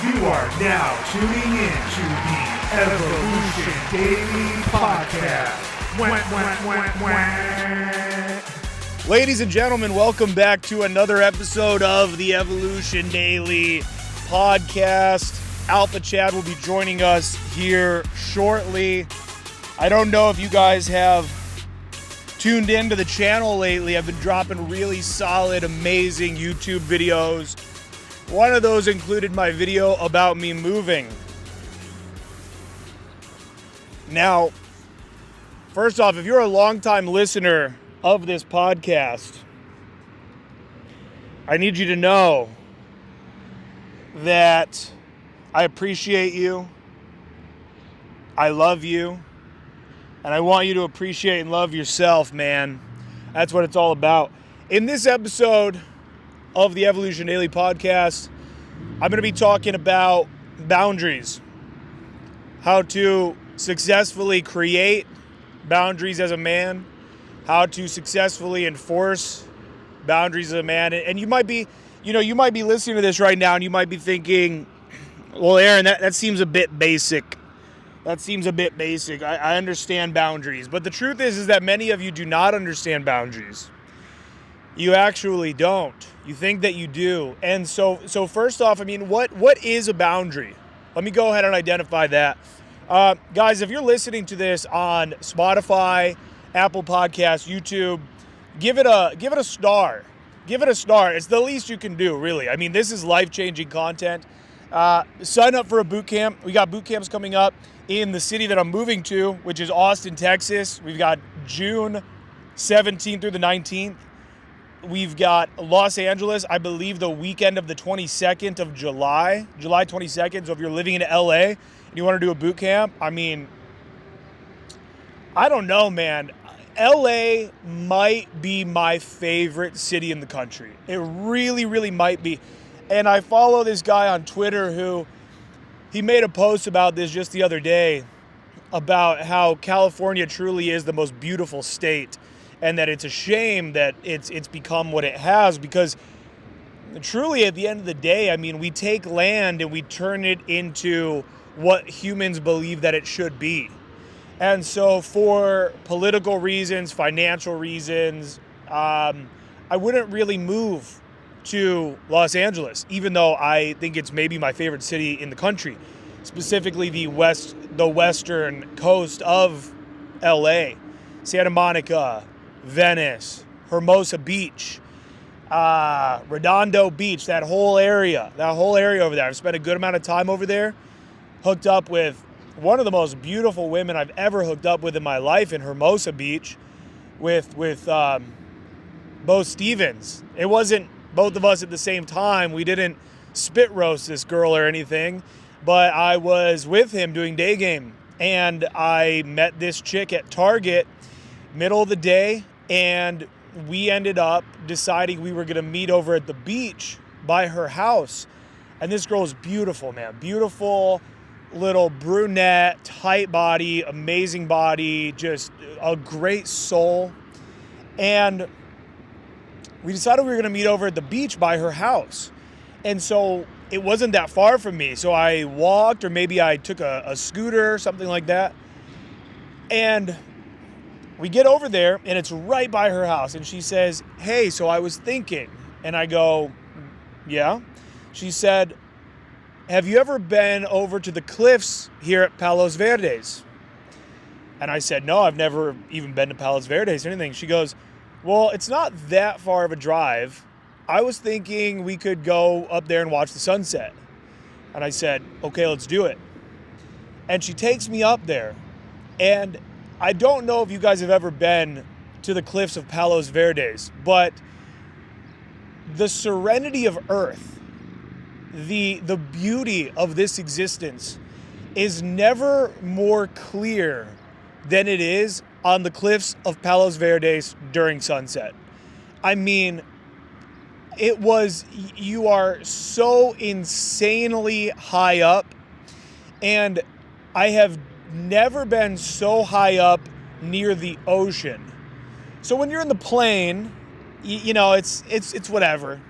You are now tuning in to the Evolution Daily Podcast. Ladies and gentlemen, welcome back to another episode of the Evolution Daily Podcast. Alpha Chad will be joining us here shortly. I don't know if you guys have tuned into the channel lately. I've been dropping really solid, amazing YouTube videos. One of those included my video about me moving. Now, first off, if you're a longtime listener of this podcast, I need you to know that I appreciate you, I love you, and I want you to appreciate and love yourself, man. That's what it's all about. In this episode of the Evolution Daily Podcast, I'm going to be talking about boundaries, how to successfully create boundaries as a man, how to successfully enforce boundaries as a man. And you might be listening to this right now and you might be thinking, well, Aaron, that seems a bit basic. I understand boundaries. But the truth is that many of you do not understand boundaries. You actually don't. You think that you do. And so first off, what is a boundary? Let me go ahead and identify that. Guys, if you're listening to this on Spotify, Apple Podcasts, YouTube, give it a star. Give it a star. It's the least you can do, really. I mean, this is life-changing content. Sign up for a boot camp. We got boot camps coming up in the city that I'm moving to, which is Austin, Texas. We've got June 17th through the 19th. We've got Los Angeles, I believe the weekend of the 22nd of July 22nd. So if you're living in LA and you want to do a boot camp, I don't know, man. LA might be my favorite city in the country. It really, really might be. And I follow this guy on Twitter who, he made a post about this just the other day about how California truly is the most beautiful state. And that it's a shame that it's become what it has, because truly at the end of the day, we take land and we turn it into what humans believe that it should be. And so for political reasons, financial reasons, I wouldn't really move to Los Angeles, even though I think it's maybe my favorite city in the country, specifically the western coast of LA, Santa Monica, Venice, Hermosa Beach, Redondo Beach, that whole area over there. I've spent a good amount of time over there, hooked up with one of the most beautiful women I've ever hooked up with in my life in Hermosa Beach with Bo Stevens. It wasn't both of us at the same time. We didn't spit roast this girl or anything, but I was with him doing day game, and I met this chick at Target middle of the day. And we ended up deciding we were going to meet over at the beach by her house. And this girl is beautiful, man. Beautiful little brunette, tight body, amazing body, just a great soul. And we decided we were going to meet over at the beach by her house. And so it wasn't that far from me. So I walked, or maybe I took a scooter or something like that. And we get over there, and it's right by her house. And she says, "Hey, so I was thinking." And I go, "Yeah." She said, "Have you ever been over to the cliffs here at Palos Verdes?" And I said, "No, I've never even been to Palos Verdes or anything." She goes, "Well, it's not that far of a drive. I was thinking we could go up there and watch the sunset." And I said, "Okay, let's do it." And she takes me up there. And I don't know if you guys have ever been to the cliffs of Palos Verdes, but the serenity of Earth, the beauty of this existence is never more clear than it is on the cliffs of Palos Verdes during sunset. You are so insanely high up, and I have never been so high up near the ocean. So when you're in the plane, it's whatever.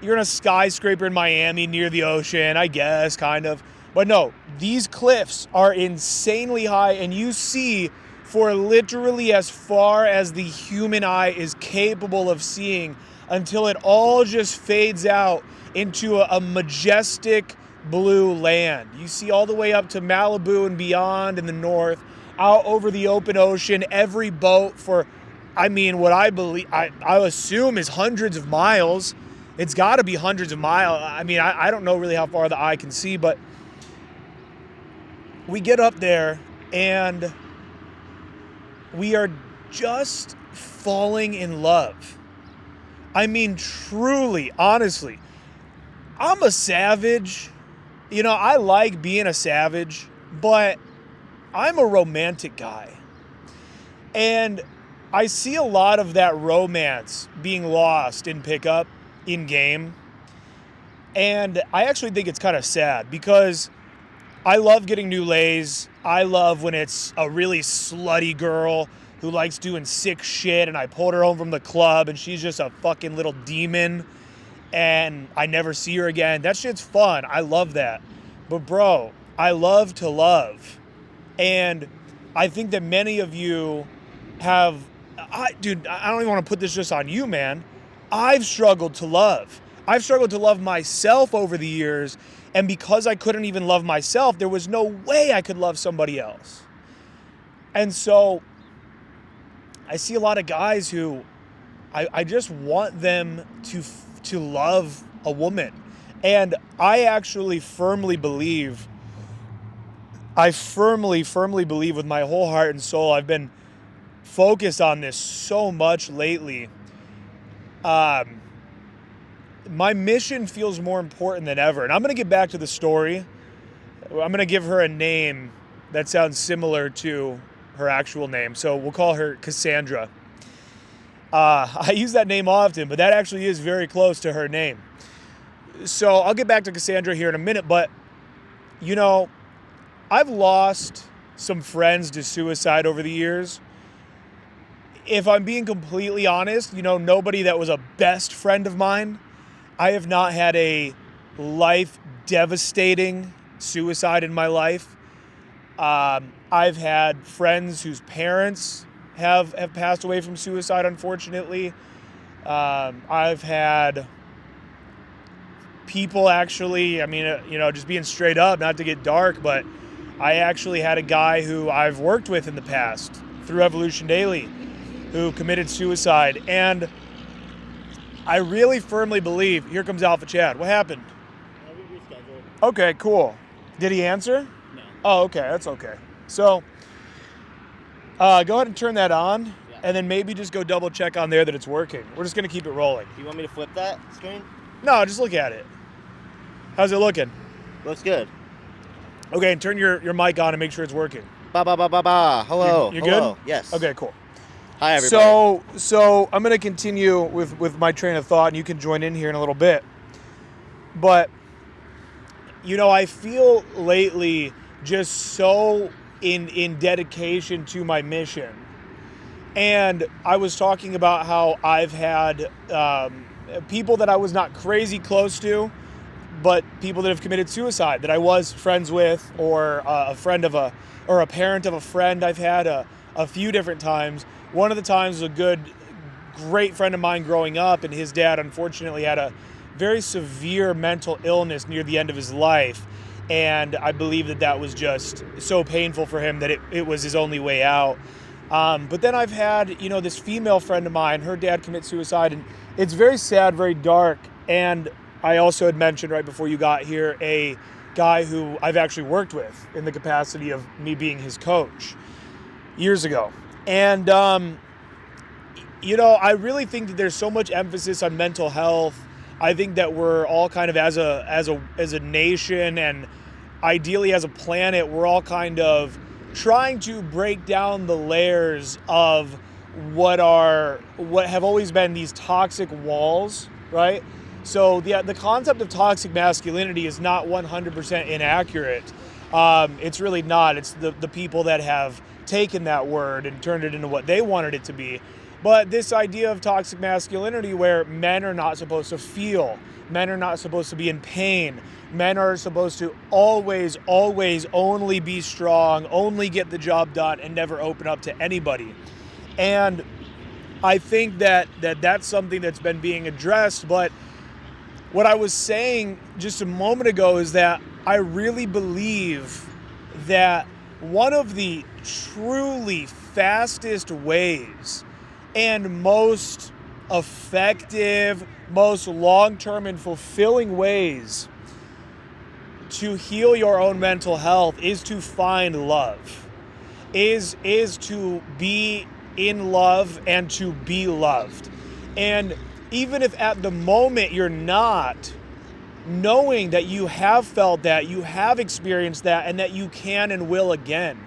you're in a skyscraper in Miami near the ocean, I guess, kind of. But no, these cliffs are insanely high, and you see for literally as far as the human eye is capable of seeing until it all just fades out into a majestic blue land. You see all the way up to Malibu and beyond in the north, out over the open ocean, every boat for, I mean, what I believe, I assume is hundreds of miles. It's got to be hundreds of miles. I mean, I don't know really how far the eye can see, but we get up there and we are just falling in love. I mean, truly, honestly, I'm a savage. You know, I like being a savage, but I'm a romantic guy. And I see a lot of that romance being lost in pickup, in game. And I actually think it's kind of sad because I love getting new lays. I love when it's a really slutty girl who likes doing sick shit and I pulled her home from the club and she's just a fucking little demon and I never see her again. That shit's fun. I love that. But bro, I love to love. And I think that many of you have, dude, I don't even want to put this just on you, man. I've struggled to love. I've struggled to love myself over the years. And because I couldn't even love myself, there was no way I could love somebody else. And so I see a lot of guys who I just want them to love a woman. And I actually firmly believe with my whole heart and soul, I've been focused on this so much lately. My mission feels more important than ever. And I'm going to get back to the story. I'm going to give her a name that sounds similar to her actual name. So we'll call her Cassandra. I use that name often, but that actually is very close to her name. So I'll get back to Cassandra here in a minute. But, you know, I've lost some friends to suicide over the years. If I'm being completely honest, you know, nobody that was a best friend of mine. I have not had a life-devastating suicide in my life. I've had friends whose parents have passed away from suicide, unfortunately. I've had people actually, I mean, you know, just being straight up, not to get dark, but I actually had a guy who I've worked with in the past through Evolution Daily who committed suicide. And I really firmly believe, here comes Alpha Chad. What happened? We rescheduled. Okay, cool. Did he answer? No. Oh, okay, that's okay. So, go ahead and turn that on, Yeah. and then maybe just go double check on there that it's working. We're just gonna keep it rolling. Do you want me to flip that screen? No, just look at it. How's it looking? Looks good. Okay, and turn your mic on and make sure it's working. Ba ba ba ba ba. Hello. You're Hello. good? Yes. Okay, cool. Hi everybody. So I'm gonna continue with my train of thought, and you can join in here in a little bit. But you know, I feel lately just so in dedication to my mission. And I was talking about how I've had people that I was not crazy close to, but people that have committed suicide that I was friends with, or a friend of or a parent of a friend I've had a few different times. One of the times was a great friend of mine growing up, and his dad unfortunately had a very severe mental illness near the end of his life. And I believe that was just so painful for him that it was his only way out. But then I've had, you know, this female friend of mine, her dad commit suicide, and it's very sad, very dark. And I also had mentioned right before you got here a guy who I've actually worked with in the capacity of me being his coach years ago. And, you know, I really think that there's so much emphasis on mental health. I think that we're all kind of as a nation and ideally as a planet, we're all kind of trying to break down the layers of what have always been these toxic walls, right? So the concept of toxic masculinity is not 100% inaccurate. It's really not. It's the people that have taken that word and turned it into what they wanted it to be. But this idea of toxic masculinity where men are not supposed to feel, men are not supposed to be in pain, men are supposed to always only be strong, only get the job done, and never open up to anybody. And I think that's something that's been being addressed. But what I was saying just a moment ago is that I really believe that one of the truly fastest ways and most effective, most long-term and fulfilling ways to heal your own mental health is to find love, is to be in love and to be loved. And even if at the moment you're not, knowing that you have felt that, you have experienced that, and that you can and will again.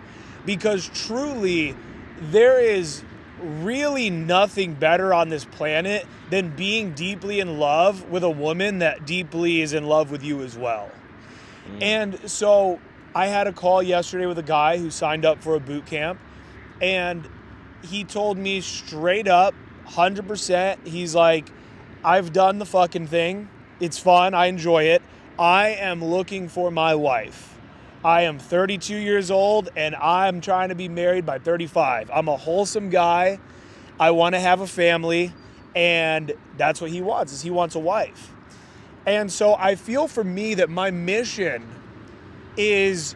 Because truly, there is really nothing better on this planet than being deeply in love with a woman that deeply is in love with you as well. And so I had a call yesterday with a guy who signed up for a boot camp, and he told me straight up, 100%, he's like, I've done the fucking thing. It's fun. I enjoy it. I am looking for my wife. I am 32 years old and I'm trying to be married by 35. I'm a wholesome guy. I want to have a family, and that's what he wants, is he wants a wife. And so I feel for me that my mission is,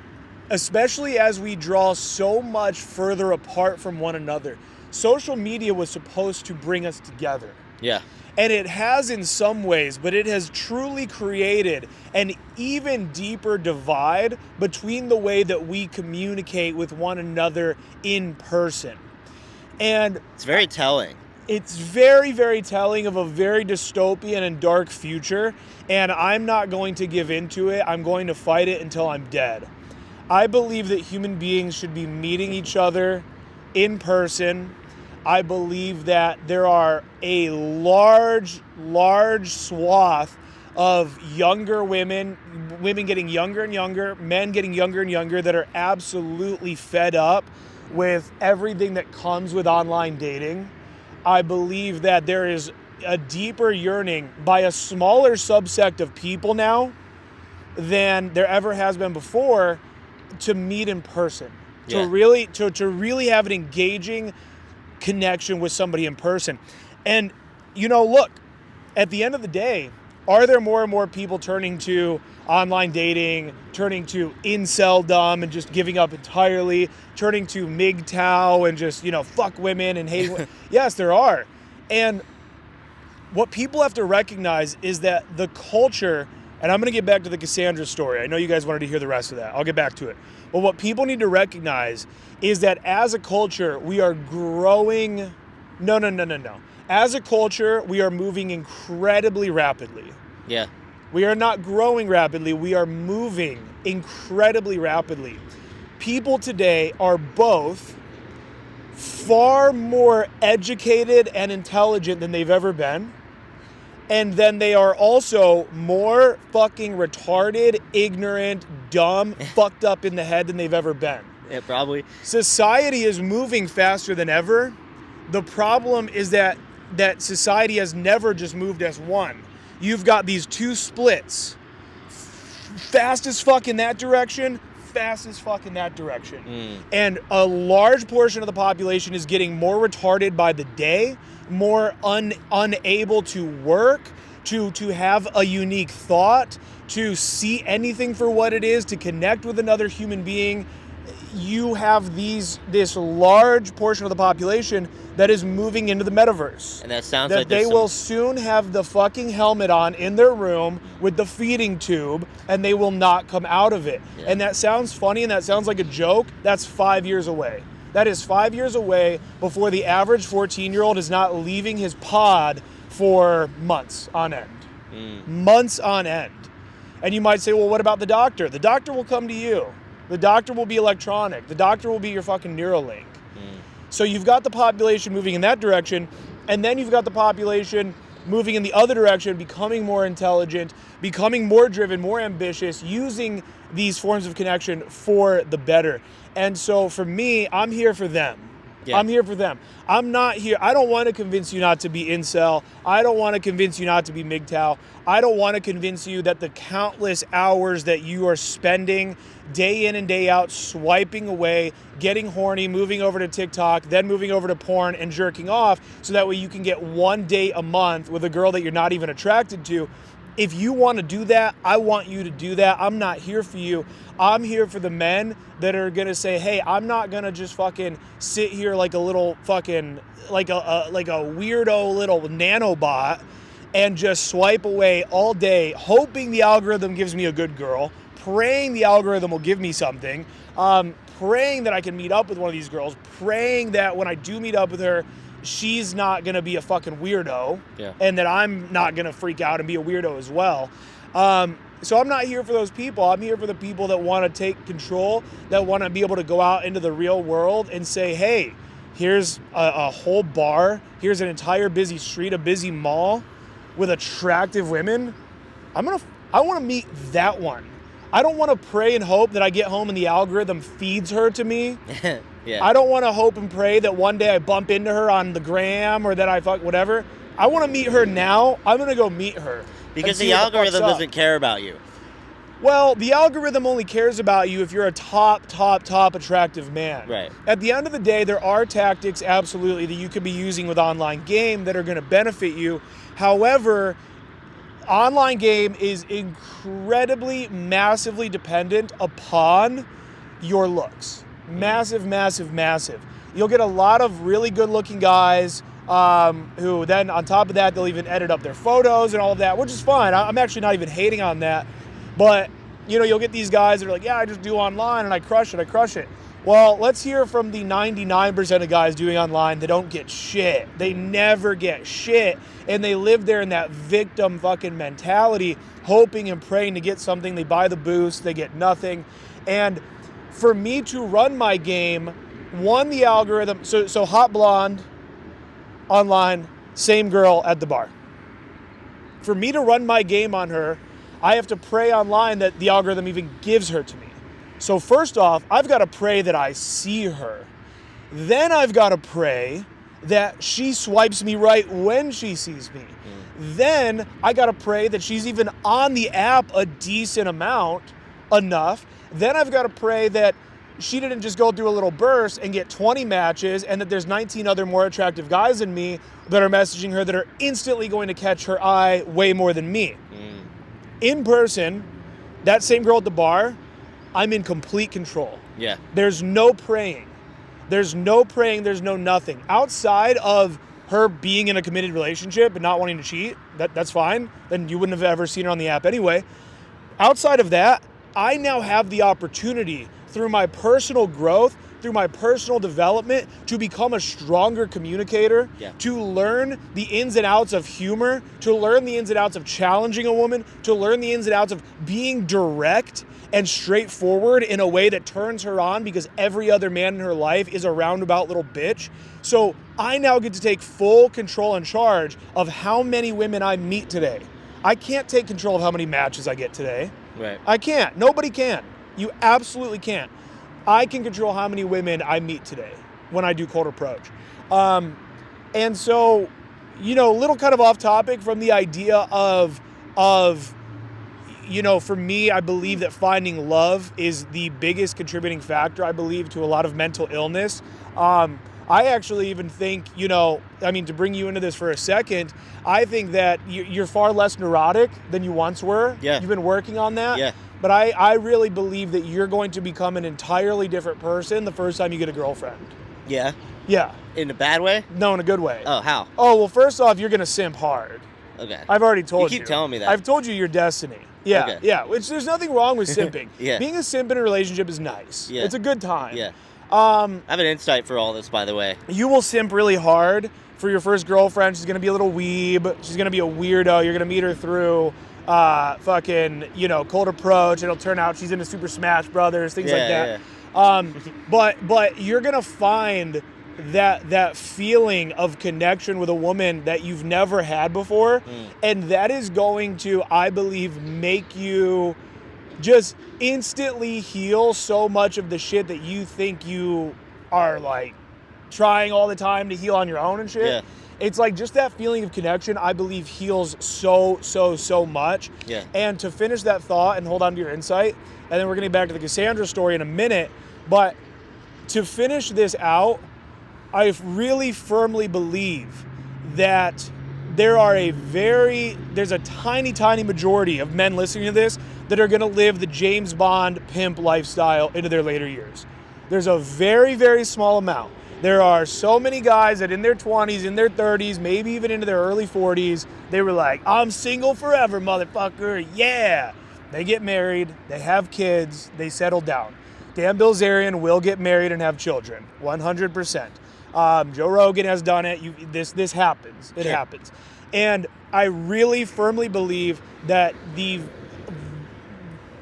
especially as we draw so much further apart from one another, social media was supposed to bring us together. Yeah. And it has in some ways, but it has truly created an even deeper divide between the way that we communicate with one another in person. And it's very telling. It's very, very telling of a very dystopian and dark future. And I'm not going to give into it. I'm going to fight it until I'm dead. I believe that human beings should be meeting each other in person. I believe that there are a large swath of younger women getting younger and younger, men getting younger and younger, that are absolutely fed up with everything that comes with online dating. I believe that there is a deeper yearning by a smaller subsect of people now than there ever has been before to meet in person, to really have an engaging connection with somebody in person. And look, at the end of the day, are there more and more people turning to online dating, turning to incel-dom and just giving up entirely, turning to MGTOW and just fuck women and hate women? Yes, there are. And what people have to recognize is that the culture, and I'm going to get back to the Cassandra story. I know you guys wanted to hear the rest of that. I'll get back to it. But what people need to recognize is that as a culture, we are growing. No. As a culture, we are moving incredibly rapidly. Yeah. We are not growing rapidly. We are moving incredibly rapidly. People today are both far more educated and intelligent than they've ever been. And then they are also more fucking retarded, ignorant, dumb, fucked up in the head than they've ever been. Yeah, probably. Society is moving faster than ever. The problem is that society has never just moved as one. You've got these two splits. Fast as fuck in that direction, fast as fuck in that direction. And a large portion of the population is getting more retarded by the day, more unable to work, to have a unique thought, to see anything for what it is, to connect with another human being. You have this large portion of the population that is moving into the metaverse. And that sounds that like they will soon have the fucking helmet on in their room with the feeding tube, and they will not come out of it. Yeah. And that sounds funny and that sounds like a joke. That's 5 years away. That is 5 years away before the average 14-year-old is not leaving his pod for months on end. Months on end. And you might say, well, what about the doctor? The doctor will come to you. The doctor will be electronic. The doctor will be your fucking Neuralink. So you've got the population moving in that direction, and then you've got the population moving in the other direction, becoming more intelligent, becoming more driven, more ambitious, using these forms of connection for the better. And so for me, I'm here for them. Yeah. I'm here for them. I'm not here. I don't want to convince you not to be incel. I don't want to convince you not to be MGTOW. I don't want to convince you that the countless hours that you are spending day in and day out swiping away, getting horny, moving over to TikTok, then moving over to porn and jerking off so that way you can get one date a month with a girl that you're not even attracted to. If you want to do that, I want you to do that. I'm not here for you. I'm here for the men that are going to say, hey, I'm not going to just fucking sit here like a little fucking, like a weirdo little nanobot and just swipe away all day, hoping the algorithm gives me a good girl, praying the algorithm will give me something, praying that I can meet up with one of these girls, praying that when I do meet up with her, she's not going to be a fucking weirdo, and that I'm not going to freak out and be a weirdo as well. So I'm not here for those people. I'm here for the people that want to take control, that want to be able to go out into the real world and say, hey, here's a whole bar, here's an entire busy street, a busy mall with attractive women. I want to meet that one. I don't want to pray and hope that I get home and the algorithm feeds her to me. Yeah. I don't want to hope and pray that one day I bump into her on the gram or that I fuck whatever. I want to meet her now. I'm going to go meet her. Because the algorithm doesn't care about you. Well, the algorithm only cares about you if you're a top attractive man. Right. At the end of the day, there are tactics, absolutely, that you could be using with online game that are going to benefit you. However, online game is incredibly, massively dependent upon your looks. Massive. You'll get a lot of really good-looking guys who then, on top of that, they'll even edit up their photos and all of that, which is fine. I'm actually not even hating on that. But, you'll get these guys that are like, yeah, I just do online and I crush it. Well, let's hear from the 99% of guys doing online that don't get shit. They never get shit. And they live there in that victim fucking mentality, hoping and praying to get something. They buy the boost, they get nothing. And for me to run my game, one, the algorithm, so hot blonde, online, same girl at the bar. For me to run my game on her, I have to pray online that the algorithm even gives her to me. So first off, I've got to pray that I see her. Then I've got to pray that she swipes me right when she sees me. Then I got to pray that she's even on the app a decent amount, enough. Then I've got to pray that she didn't just go through a little burst and get 20 matches and that there's 19 other more attractive guys than me that are messaging her that are instantly going to catch her eye way more than me. In person, that same girl at the bar, I'm in complete control. Yeah. There's no praying. There's no nothing. Outside of her being in a committed relationship and not wanting to cheat, that's fine. Then you wouldn't have ever seen her on the app anyway. Outside of that, I now have the opportunity through my personal growth, through my personal development, to become a stronger communicator, to learn the ins and outs of humor, to learn the ins and outs of challenging a woman, to learn the ins and outs of being direct and straightforward in a way that turns her on because every other man in her life is a roundabout little bitch. So I now get to take full control and charge of how many women I meet today. I can't take control of how many matches I get today. Right. I can't. Nobody can. You absolutely can't. I can control how many women I meet today when I do cold approach. And so, little kind of off topic from the idea of, for me, I believe that finding love is the biggest contributing factor, I believe, to a lot of mental illness. I actually even think, to bring you into this for a second, I think that you're far less neurotic than you once were. Yeah. You've been working on that. Yeah. But I really believe that you're going to become an entirely different person the first time you get a girlfriend. Yeah. Yeah. In a bad way? No, in a good way. Oh, how? Oh, well, first off, you're going to simp hard. Okay. I've already told you. You keep telling me that. I've told you your destiny. Yeah, Okay. yeah. There's nothing wrong with simping. Yeah. Being a simp in a relationship is nice. Yeah. It's a good time. Yeah. I have an insight for all this, by the way. You will simp really hard for your first girlfriend. She's going to be a little weeb. She's going to be a weirdo. You're going to meet her through cold approach. It'll turn out she's into Super Smash Brothers, things like that. Yeah. But you're gonna find that feeling of connection with a woman that you've never had before, and that is going to, I believe, make you just instantly heal so much of the shit that you think you are like trying all the time to heal on your own and shit. Yeah. It's like just that feeling of connection, I believe, heals so much. Yeah. And to finish that thought and hold on to your insight, and then we're going to get back to the Cassandra story in a minute, but to finish this out, I really firmly believe that there's a tiny majority of men listening to this that are going to live the James Bond pimp lifestyle into their later years. There's a very small amount. There are so many guys that in their 20s, in their 30s, maybe even into their early 40s, they were like, I'm single forever, motherfucker, yeah. They get married, they have kids, they settle down. Dan Bilzerian will get married and have children, 100%. Joe Rogan has done it. This happens. It happens. And I really firmly believe that the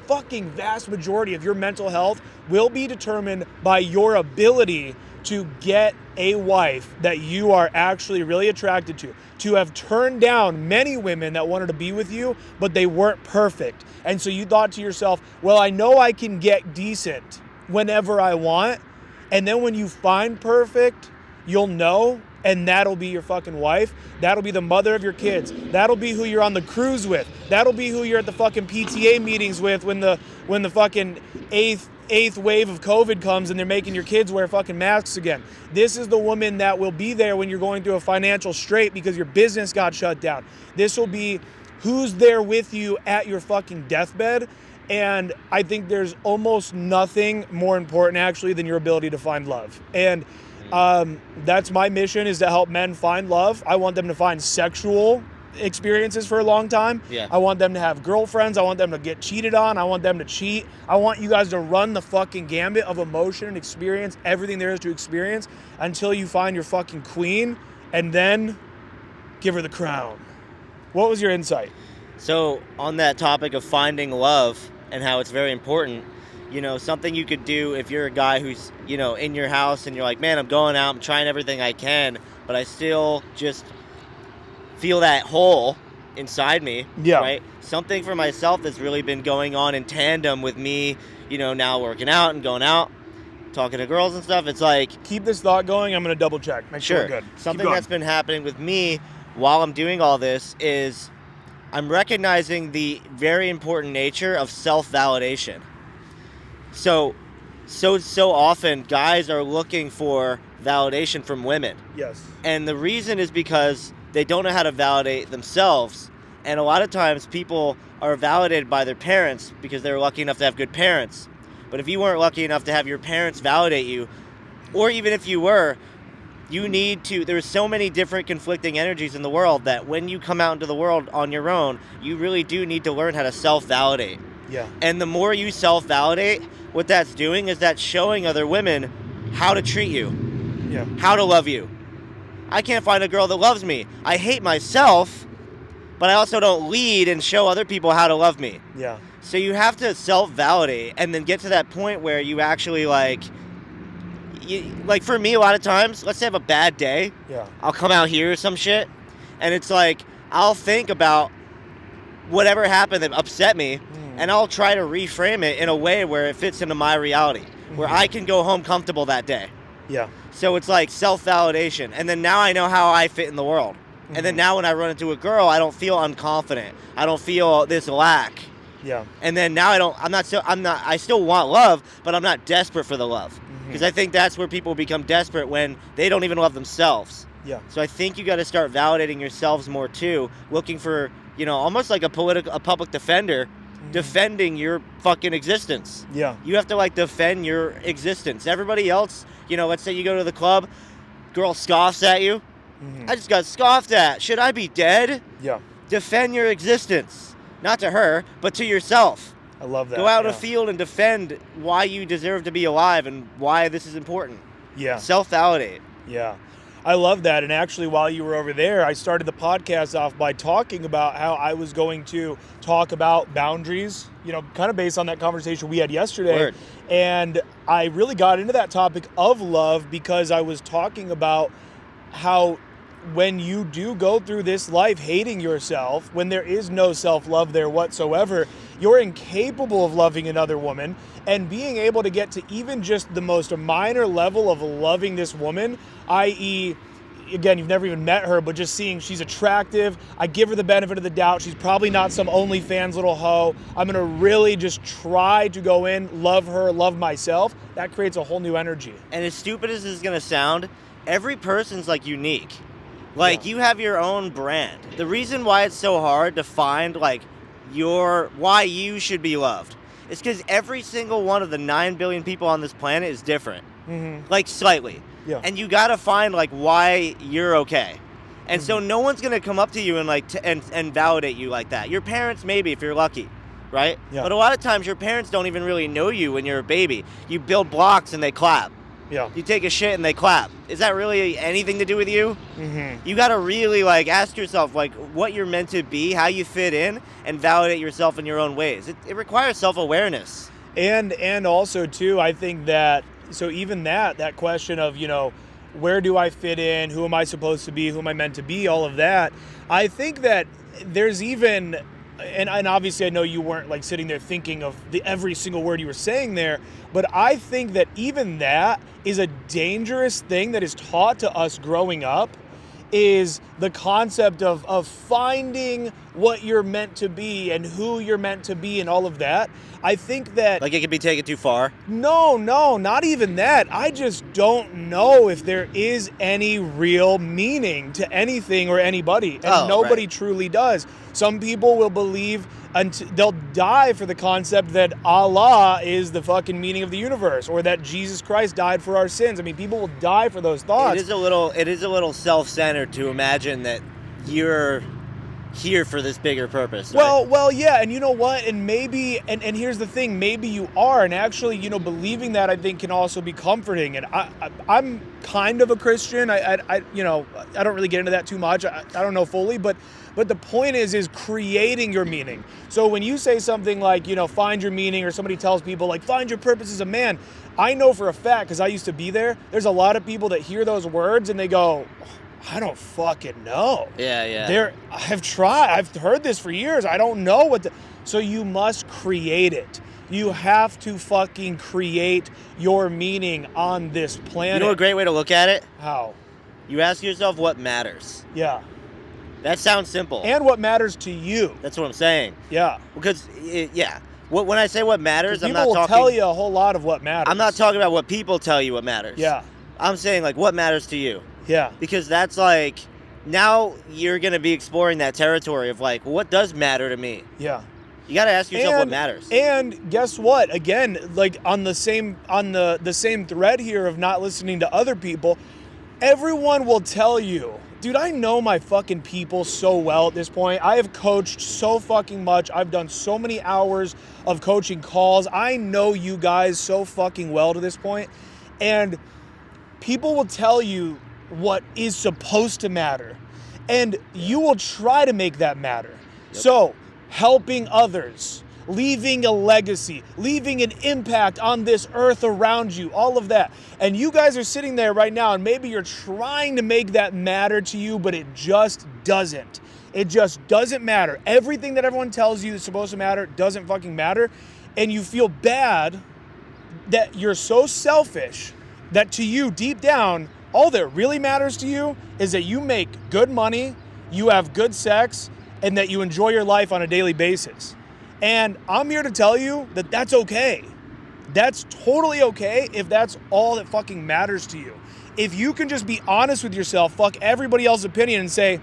fucking vast majority of your mental health will be determined by your ability to get a wife that you are actually really attracted to have turned down many women that wanted to be with you, but they weren't perfect. And so you thought to yourself, well, I know I can get decent whenever I want. And then when you find perfect, you'll know, and that'll be your fucking wife. That'll be the mother of your kids. That'll be who you're on the cruise with. That'll be who you're at the fucking PTA meetings with when the fucking eighth wave of COVID comes and they're making your kids wear fucking masks again. This is the woman that will be there when you're going through a financial strait because your business got shut down. This will be who's there with you at your fucking deathbed. And I think there's almost nothing more important actually than your ability to find love. And that's my mission, is to help men find love. I want them to find sexual experiences for a long time. Yeah. I want them to have girlfriends. I want them to get cheated on. I want them to cheat. I want you guys to run the fucking gambit of emotion and experience everything there is to experience until you find your fucking queen, and then give her the crown. What was your insight? So on that topic of finding love and how it's very important, you know, something you could do if you're a guy who's, you know, in your house and you're like, man, I'm going out, I'm trying everything I can, but I still just feel that hole inside me, yeah. Right? Something for myself that's really been going on in tandem with me, you know, now working out and going out, talking to girls and stuff. It's like... Keep this thought going. I'm going to double check. Make sure we're good. Something that's been happening with me while I'm doing all this is I'm recognizing the very important nature of self-validation. So often guys are looking for validation from women. Yes. And the reason is because they don't know how to validate themselves. And a lot of times people are validated by their parents because they were lucky enough to have good parents. But if you weren't lucky enough to have your parents validate you, or even if you were, you need to, there's so many different conflicting energies in the world that when you come out into the world on your own, you really do need to learn how to self-validate. Yeah. And the more you self-validate, what that's doing is that's showing other women how to treat you, yeah, how to love you. I can't find a girl that loves me. I hate myself, but I also don't lead and show other people how to love me. Yeah. So you have to self-validate and then get to that point where you actually like for me, a lot of times, let's say I have a bad day. Yeah. I'll come out here or some shit, and it's like I'll think about whatever happened that upset me, and I'll try to reframe it in a way where it fits into my reality, where I can go home comfortable that day. Yeah. So it's like self-validation, and then now I know how I fit in the world. And then now when I run into a girl, I don't feel unconfident. I don't feel this lack. Yeah. And then now I still want love, but I'm not desperate for the love. Because I think that's where people become desperate, when they don't even love themselves. Yeah. So I think you got to start validating yourselves more too, looking for, you know, almost like a public defender, defending your fucking existence. Yeah. You have to like defend your existence. Everybody else, you know, let's say you go to the club, girl scoffs at you. I just got scoffed at. Should I be dead? Yeah. Defend your existence. Not to her, but to yourself. I love that. Go out in a field and defend why you deserve to be alive and why this is important. Yeah. Self-validate. Yeah. I love that. And actually, while you were over there, I started the podcast off by talking about how I was going to talk about boundaries, you know, kind of based on that conversation we had yesterday. Word. And I really got into that topic of love because I was talking about how when you do go through this life hating yourself, when there is no self-love there whatsoever, you're incapable of loving another woman, and being able to get to even just the most minor level of loving this woman, i.e., again, you've never even met her, but just seeing she's attractive, I give her the benefit of the doubt. She's probably not some OnlyFans little hoe. I'm going to really just try to go in, love her, love myself. That creates a whole new energy. And as stupid as this is going to sound, every person's like unique. Like you have your own brand. The reason why it's so hard to find like why you should be loved is because every single one of the 9 billion people on this planet is different. Like slightly. Yeah. And you got to find like why you're okay. And so no one's going to come up to you and like and validate you like that. Your parents maybe, if you're lucky, right? Yeah. But a lot of times your parents don't even really know you when you're a baby. You build blocks and they clap. Yeah. You take a shit and they clap. Is that really anything to do with you? You got to really like ask yourself like what you're meant to be, how you fit in, and validate yourself in your own ways. It requires self-awareness. And also too, I think that, so even that question of, where do I fit in? Who am I supposed to be? Who am I meant to be? All of that. I think that there's even, and obviously I know you weren't like sitting there thinking of every single word you were saying there, but I think that even that is a dangerous thing that is taught to us growing up, is the concept of finding what you're meant to be and who you're meant to be and all of that. I think that... Like it could be taken too far? No, not even that. I just don't know if there is any real meaning to anything or anybody. And nobody truly does. Some people will believe, they'll die for the concept that Allah is the fucking meaning of the universe, or that Jesus Christ died for our sins. I mean, people will die for those thoughts. It is a little self-centered to imagine that you're here for this bigger purpose. Right? Well, yeah, and you know what? And maybe, and here's the thing, maybe you are, and actually, believing that I think can also be comforting. And I'm kind of a Christian. I don't really get into that too much. I don't know fully, but the point is creating your meaning. So when you say something like, find your meaning, or somebody tells people like, find your purpose as a man, I know for a fact, because I used to be there, there's a lot of people that hear those words and they go, I don't fucking know. Yeah. I've tried. I've heard this for years. I don't know what so you must create it. You have to fucking create your meaning on this planet. You know a great way to look at it? How? You ask yourself what matters. Yeah. That sounds simple. And what matters to you. That's what I'm saying. Yeah. Because, when I say what matters, I'm not talking... People will tell you a whole lot of what matters. I'm not talking about what people tell you what matters. Yeah. I'm saying, like, what matters to you. Yeah. Because that's like, now you're going to be exploring that territory of like, what does matter to me? Yeah. You got to ask yourself what matters. And guess what? Again, like on the same thread here of not listening to other people, everyone will tell you, dude, I know my fucking people so well at this point. I have coached so fucking much. I've done so many hours of coaching calls. I know you guys so fucking well to this point. And people will tell you what is supposed to matter, and you will try to make that matter. Yep. So helping others, leaving a legacy, leaving an impact on this earth around you, all of that. And you guys are sitting there right now, and maybe you're trying to make that matter to you, but it just doesn't. It just doesn't matter. Everything that everyone tells you is supposed to matter doesn't fucking matter. And you feel bad that you're so selfish that to you, deep down, all that really matters to you is that you make good money, you have good sex, and that you enjoy your life on a daily basis. And I'm here to tell you that that's okay. That's totally okay if that's all that fucking matters to you. If you can just be honest with yourself, fuck everybody else's opinion, and say,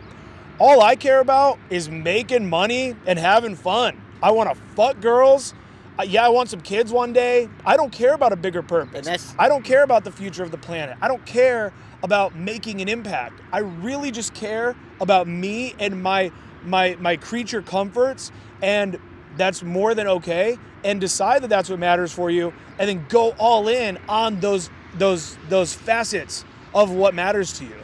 all I care about is making money and having fun. I want to fuck girls. I want some kids one day. I don't care about a bigger purpose. I don't care about the future of the planet. I don't care about making an impact. I really just care about me and my creature comforts, and that's more than okay. And decide that that's what matters for you, and then go all in on those facets of what matters to you.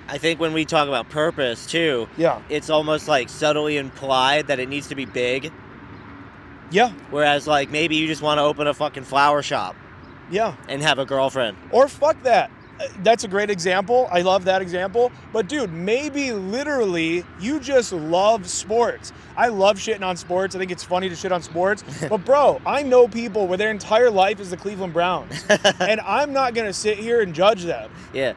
I think when we talk about purpose too, it's almost like subtly implied that it needs to be big. Yeah. Whereas, like, maybe you just want to open a fucking flower shop. Yeah. And have a girlfriend. Or fuck that. That's a great example. I love that example. But dude, maybe literally you just love sports. I love shitting on sports. I think it's funny to shit on sports. But bro, I know people where their entire life is the Cleveland Browns. And I'm not going to sit here and judge them. Yeah.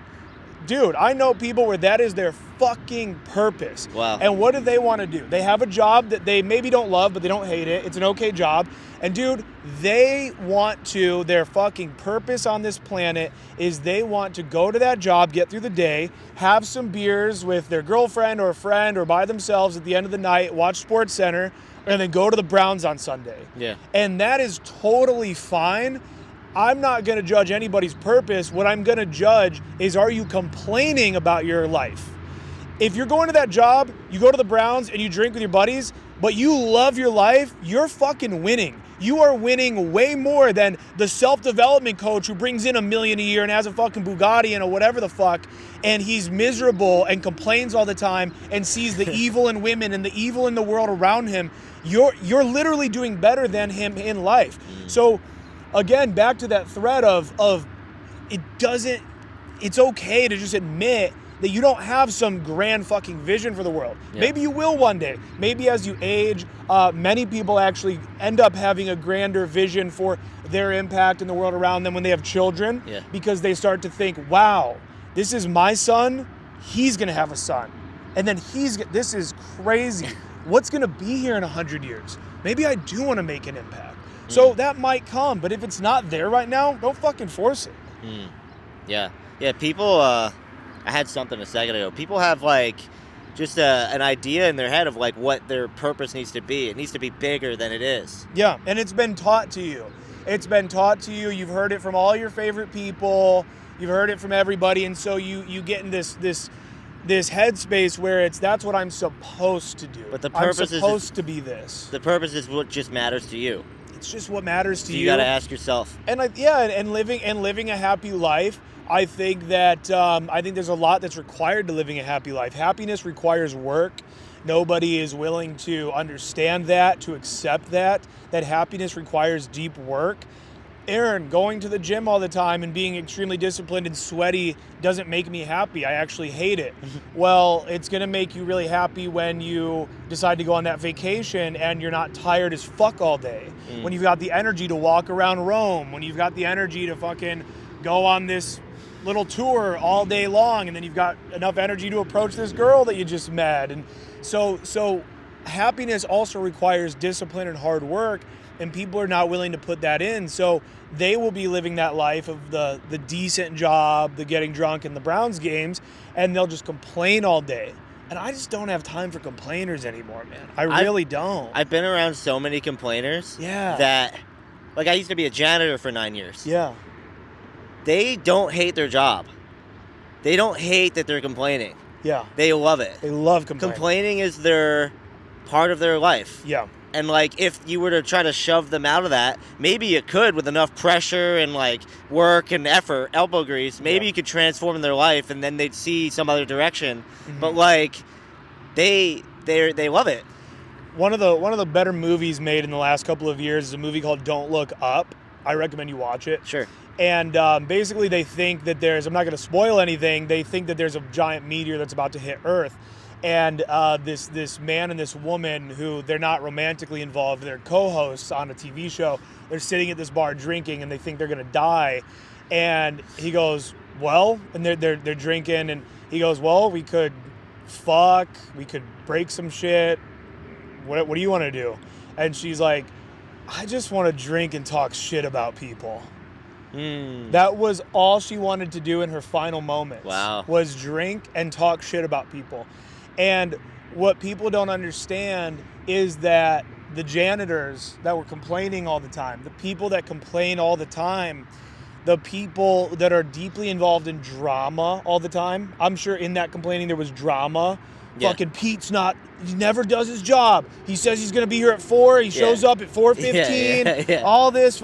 Dude, I know people where that is their fucking purpose. Wow. And what do they want to do? They have a job that they maybe don't love, but they don't hate it. It's an okay job. And dude, they want to, their fucking purpose on this planet is they want to go to that job, get through the day, have some beers with their girlfriend or a friend or by themselves at the end of the night, watch Sports Center, and then go to the Browns on Sunday. Yeah. And that is totally fine. I'm not going to judge anybody's purpose. What I'm going to judge is, are you complaining about your life? If you're going to that job, you go to the Browns and you drink with your buddies, but you love your life, you're fucking winning. You are winning way more than the self-development coach who brings in $1 million a year and has a fucking Bugatti and a whatever the fuck, and he's miserable and complains all the time and sees the evil in women and the evil in the world around him. You're literally doing better than him in life. So again, back to that thread of it's okay to just admit that you don't have some grand fucking vision for the world. Yeah. Maybe you will one day. Maybe as you age, many people actually end up having a grander vision for their impact in the world around them when they have children, because they start to think, wow, this is my son, he's gonna have a son. And then this is crazy. What's gonna be here in 100 years? Maybe I do wanna make an impact. So that might come, but if it's not there right now, don't fucking force it. Yeah. Yeah, people, I had something a second ago. People have like just an idea in their head of like what their purpose needs to be. It needs to be bigger than it is. Yeah, and it's been taught to you. It's been taught to you. You've heard it from all your favorite people. You've heard it from everybody, and so you get in this headspace where that's what I'm supposed to do. But the purpose I'm supposed to be this. The purpose is what just matters to you. It's just what matters to you. You got to ask yourself. And living a happy life. I think that there's a lot that's required to living a happy life. Happiness requires work. Nobody is willing to understand that, to accept that happiness requires deep work. Aaron, going to the gym all the time and being extremely disciplined and sweaty doesn't make me happy. I actually hate it. Well, it's going to make you really happy when you decide to go on that vacation and you're not tired as fuck all day. When you've got the energy to walk around Rome, when you've got the energy to fucking go on this little tour all day long, and then you've got enough energy to approach this girl that you just met. And so happiness also requires discipline and hard work, and people are not willing to put that in. So they will be living that life of the decent job, the getting drunk in the Browns games, and they'll just complain all day. And I just don't have time for complainers anymore, man. I really don't. I've been around so many complainers. Yeah. That, like, I used to be a janitor for 9 years. Yeah. They don't hate their job. They don't hate that they're complaining. Yeah. They love it. They love complaining. Complaining is their part of their life. Yeah. And, like, if you were to try to shove them out of that, maybe you could with enough pressure and, like, work and effort, elbow grease. Maybe you could transform their life and then they'd see some other direction. Mm-hmm. But, like, they love it. One of the better movies made in the last couple of years is a movie called Don't Look Up. I recommend you watch it. Sure. And basically they think that I'm not going to spoil anything, they think that there's a giant meteor that's about to hit Earth. And this man and this woman, who they're not romantically involved, they're co-hosts on a TV show, they're sitting at this bar drinking and they think they're going to die. And he goes, well, and they're drinking, and he goes, well, we could fuck, we could break some shit. What do you want to do? And she's like, I just want to drink and talk shit about people. That was all she wanted to do in her final moments. Wow. Was drink and talk shit about people. And what people don't understand is that the janitors that were complaining all the time, the people that complain all the time, the people that are deeply involved in drama all the time, I'm sure in that complaining there was drama. Yeah. Fucking Pete's he never does his job. He says he's going to be here at 4. He shows up at 4:15. Yeah. All this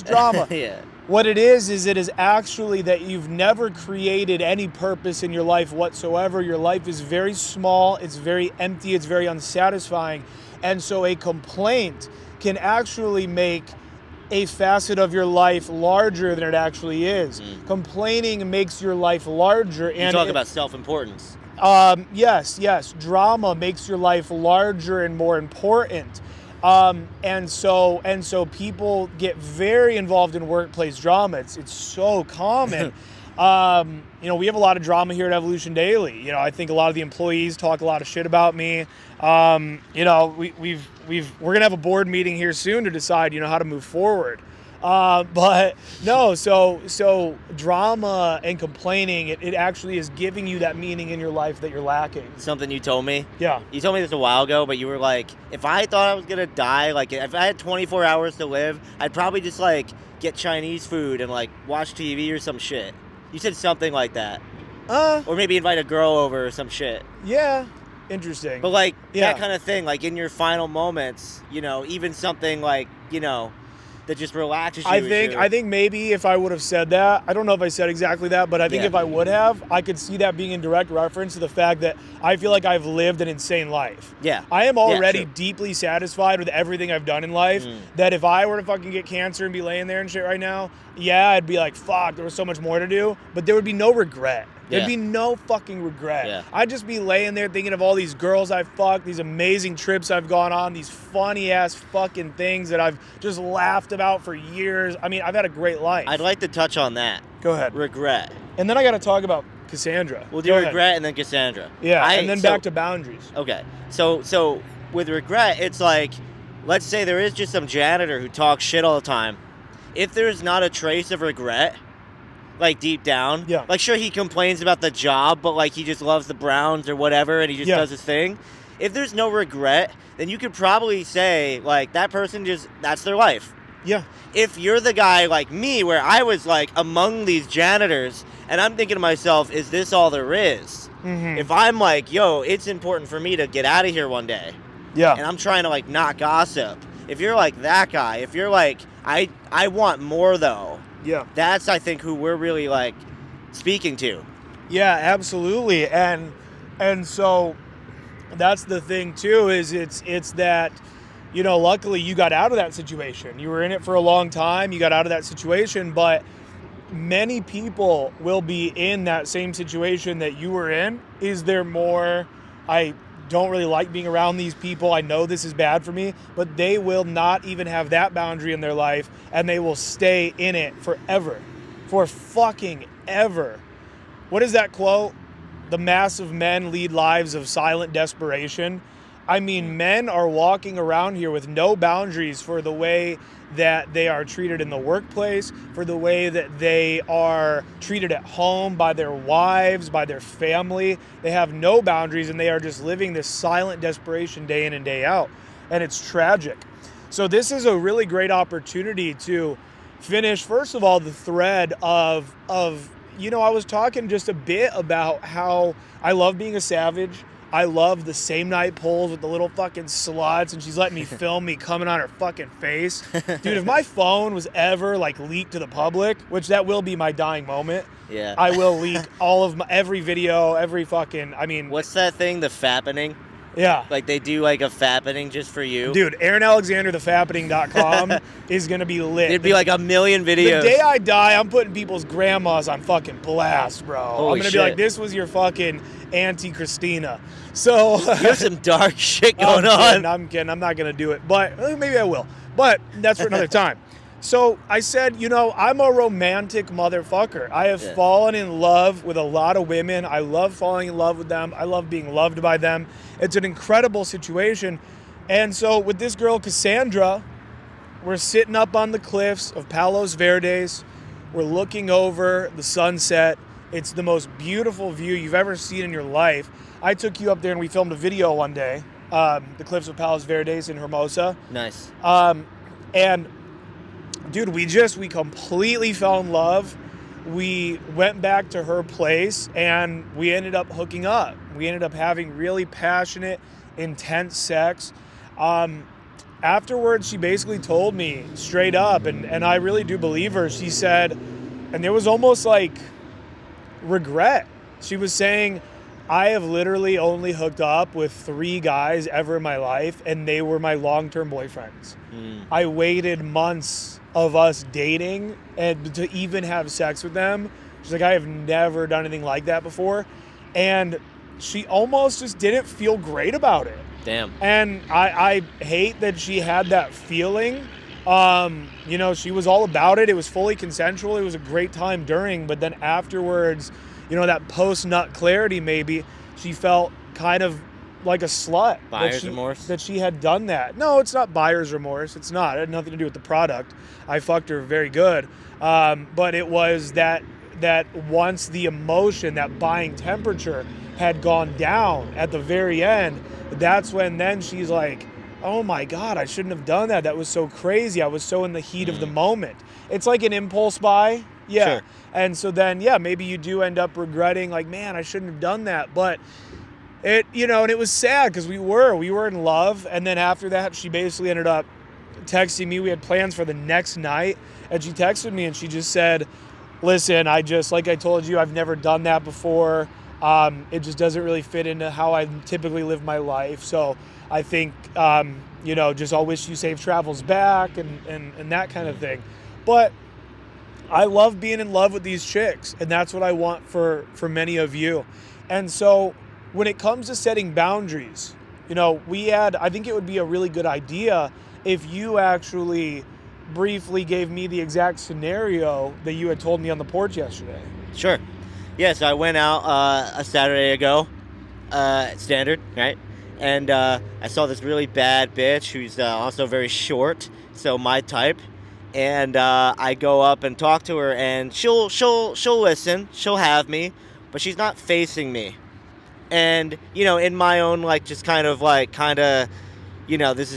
drama. Yeah. What it is it is actually that you've never created any purpose in your life whatsoever. Your life is very small. It's very empty. It's very unsatisfying. And so a complaint can actually make a facet of your life larger than it actually is. Complaining makes your life larger. You talk about self-importance. Yes. Drama makes your life larger and more important. And so people get very involved in workplace drama. It's so common. We have a lot of drama here at Evolution Daily. I think a lot of the employees talk a lot of shit about me. We're gonna have a board meeting here soon to decide, how to move forward. But no, so drama and complaining, it actually is giving you that meaning in your life that you're lacking. Something you told me? Yeah. You told me this a while ago, but you were like, if I thought I was going to die, like if I had 24 hours to live, I'd probably just like get Chinese food and like watch TV or some shit. You said something like that. Or maybe invite a girl over or some shit. Yeah. Interesting. But like that kind of thing, like in your final moments, even something like, that just relaxes you. I think maybe if I would have said that, I don't know if I said exactly that, but I think if I would have, I could see that being in direct reference to the fact that I feel like I've lived an insane life. Yeah. I am already deeply satisfied with everything I've done in life, that if I were to fucking get cancer and be laying there and shit right now, I'd be like, fuck, there was so much more to do, but there would be no regret. There'd be no fucking regret. Yeah. I'd just be laying there thinking of all these girls I've fucked, these amazing trips I've gone on, these funny ass fucking things that I've just laughed about for years. I mean, I've had a great life. I'd like to touch on that. Go ahead. Regret. And then I got to talk about Cassandra. We'll do regret and then Cassandra. Yeah, and then back to boundaries. Okay. So with regret, it's like, let's say there is just some janitor who talks shit all the time. If there's not a trace of regret, like deep down, like sure he complains about the job, but like he just loves the Browns or whatever and he just does his thing. If there's no regret, then you could probably say like that person that's their life. Yeah. If you're the guy like me where I was like among these janitors and I'm thinking to myself, is this all there is? If I'm like, yo, it's important for me to get out of here one day. Yeah. And I'm trying to like not gossip. If you're like that guy, if you're like, I want more though. Yeah. That's, I think, who we're really, like, speaking to. Yeah, absolutely. And so that's the thing, too, is it's that, luckily you got out of that situation. You were in it for a long time. You got out of that situation. But many people will be in that same situation that you were in. Is there more, I don't really like being around these people. I know this is bad for me, but they will not even have that boundary in their life and they will stay in it forever. For fucking ever. What is that quote? The mass of men lead lives of silent desperation. I mean, men are walking around here with no boundaries for the way that they are treated in the workplace, for the way that they are treated at home by their wives, by their family. They have no boundaries and they are just living this silent desperation day in and day out. And it's tragic. So this is a really great opportunity to finish, first of all, the thread of I was talking just a bit about how I love being a savage. I love the same night polls with the little fucking sluts, and she's letting me film me coming on her fucking face. Dude, if my phone was ever like leaked to the public, which that will be my dying moment, I will leak all of every video, every fucking, What's that thing, the fappening? Yeah. Like they do like a fappening just for you? Dude, AaronAlexanderTheFappening.com is going to be lit. It'd be like a million videos. The day I die, I'm putting people's grandmas on fucking blast, bro. Holy I'm going to be like, this was your fucking Auntie Christina. So there's some dark shit going on. I'm kidding. I'm not going to do it, but maybe I will. But that's for another time. So I said, I'm a romantic motherfucker. I have fallen in love with a lot of women. I love falling in love with them. I love being loved by them. It's an incredible situation. And so with this girl, Cassandra, we're sitting up on the cliffs of Palos Verdes. We're looking over the sunset. It's the most beautiful view you've ever seen in your life. I took you up there and we filmed a video one day, the cliffs of Palos Verdes in Hermosa. Nice. And dude, we completely fell in love. We went back to her place and we ended up hooking up. We ended up having really passionate, intense sex. Afterwards, she basically told me straight up, and I really do believe her. She said, and there was almost like regret. She was saying, I have literally only hooked up with 3 guys ever in my life, and they were my long-term boyfriends. I waited months of us dating and to even have sex with them. She's like, I have never done anything like that before. And she almost just didn't feel great about it. Damn. And I hate that she had that feeling. She was all about it. It was fully consensual. It was a great time during, but then afterwards, that post-nut clarity, maybe she felt kind of like a slut. Buyer's remorse? That she had done that. No, it's not buyer's remorse. It's not. It had nothing to do with the product. I fucked her very good. But it was that once the emotion, that buying temperature had gone down at the very end, that's when then she's like, oh my God, I shouldn't have done that. That was so crazy. I was so in the heat of the moment. It's like an impulse buy. Yeah. Sure. And so then, maybe you do end up regretting, like, man, I shouldn't have done that. But and it was sad because we were in love. And then after that, she basically ended up texting me. We had plans for the next night. And she texted me and she just said, listen, like I told you, I've never done that before. It just doesn't really fit into how I typically live my life. So I think, just I'll wish you safe travels back and that kind of thing. But I love being in love with these chicks, and that's what I want for many of you. And so when it comes to setting boundaries, I think it would be a really good idea if you actually briefly gave me the exact scenario that you had told me on the porch yesterday. Sure. Yeah, so I went out a Saturday ago, standard, right? And I saw this really bad bitch who's also very short, so my type. And I go up and talk to her, and she'll listen, she'll have me, but she's not facing me. And in my own this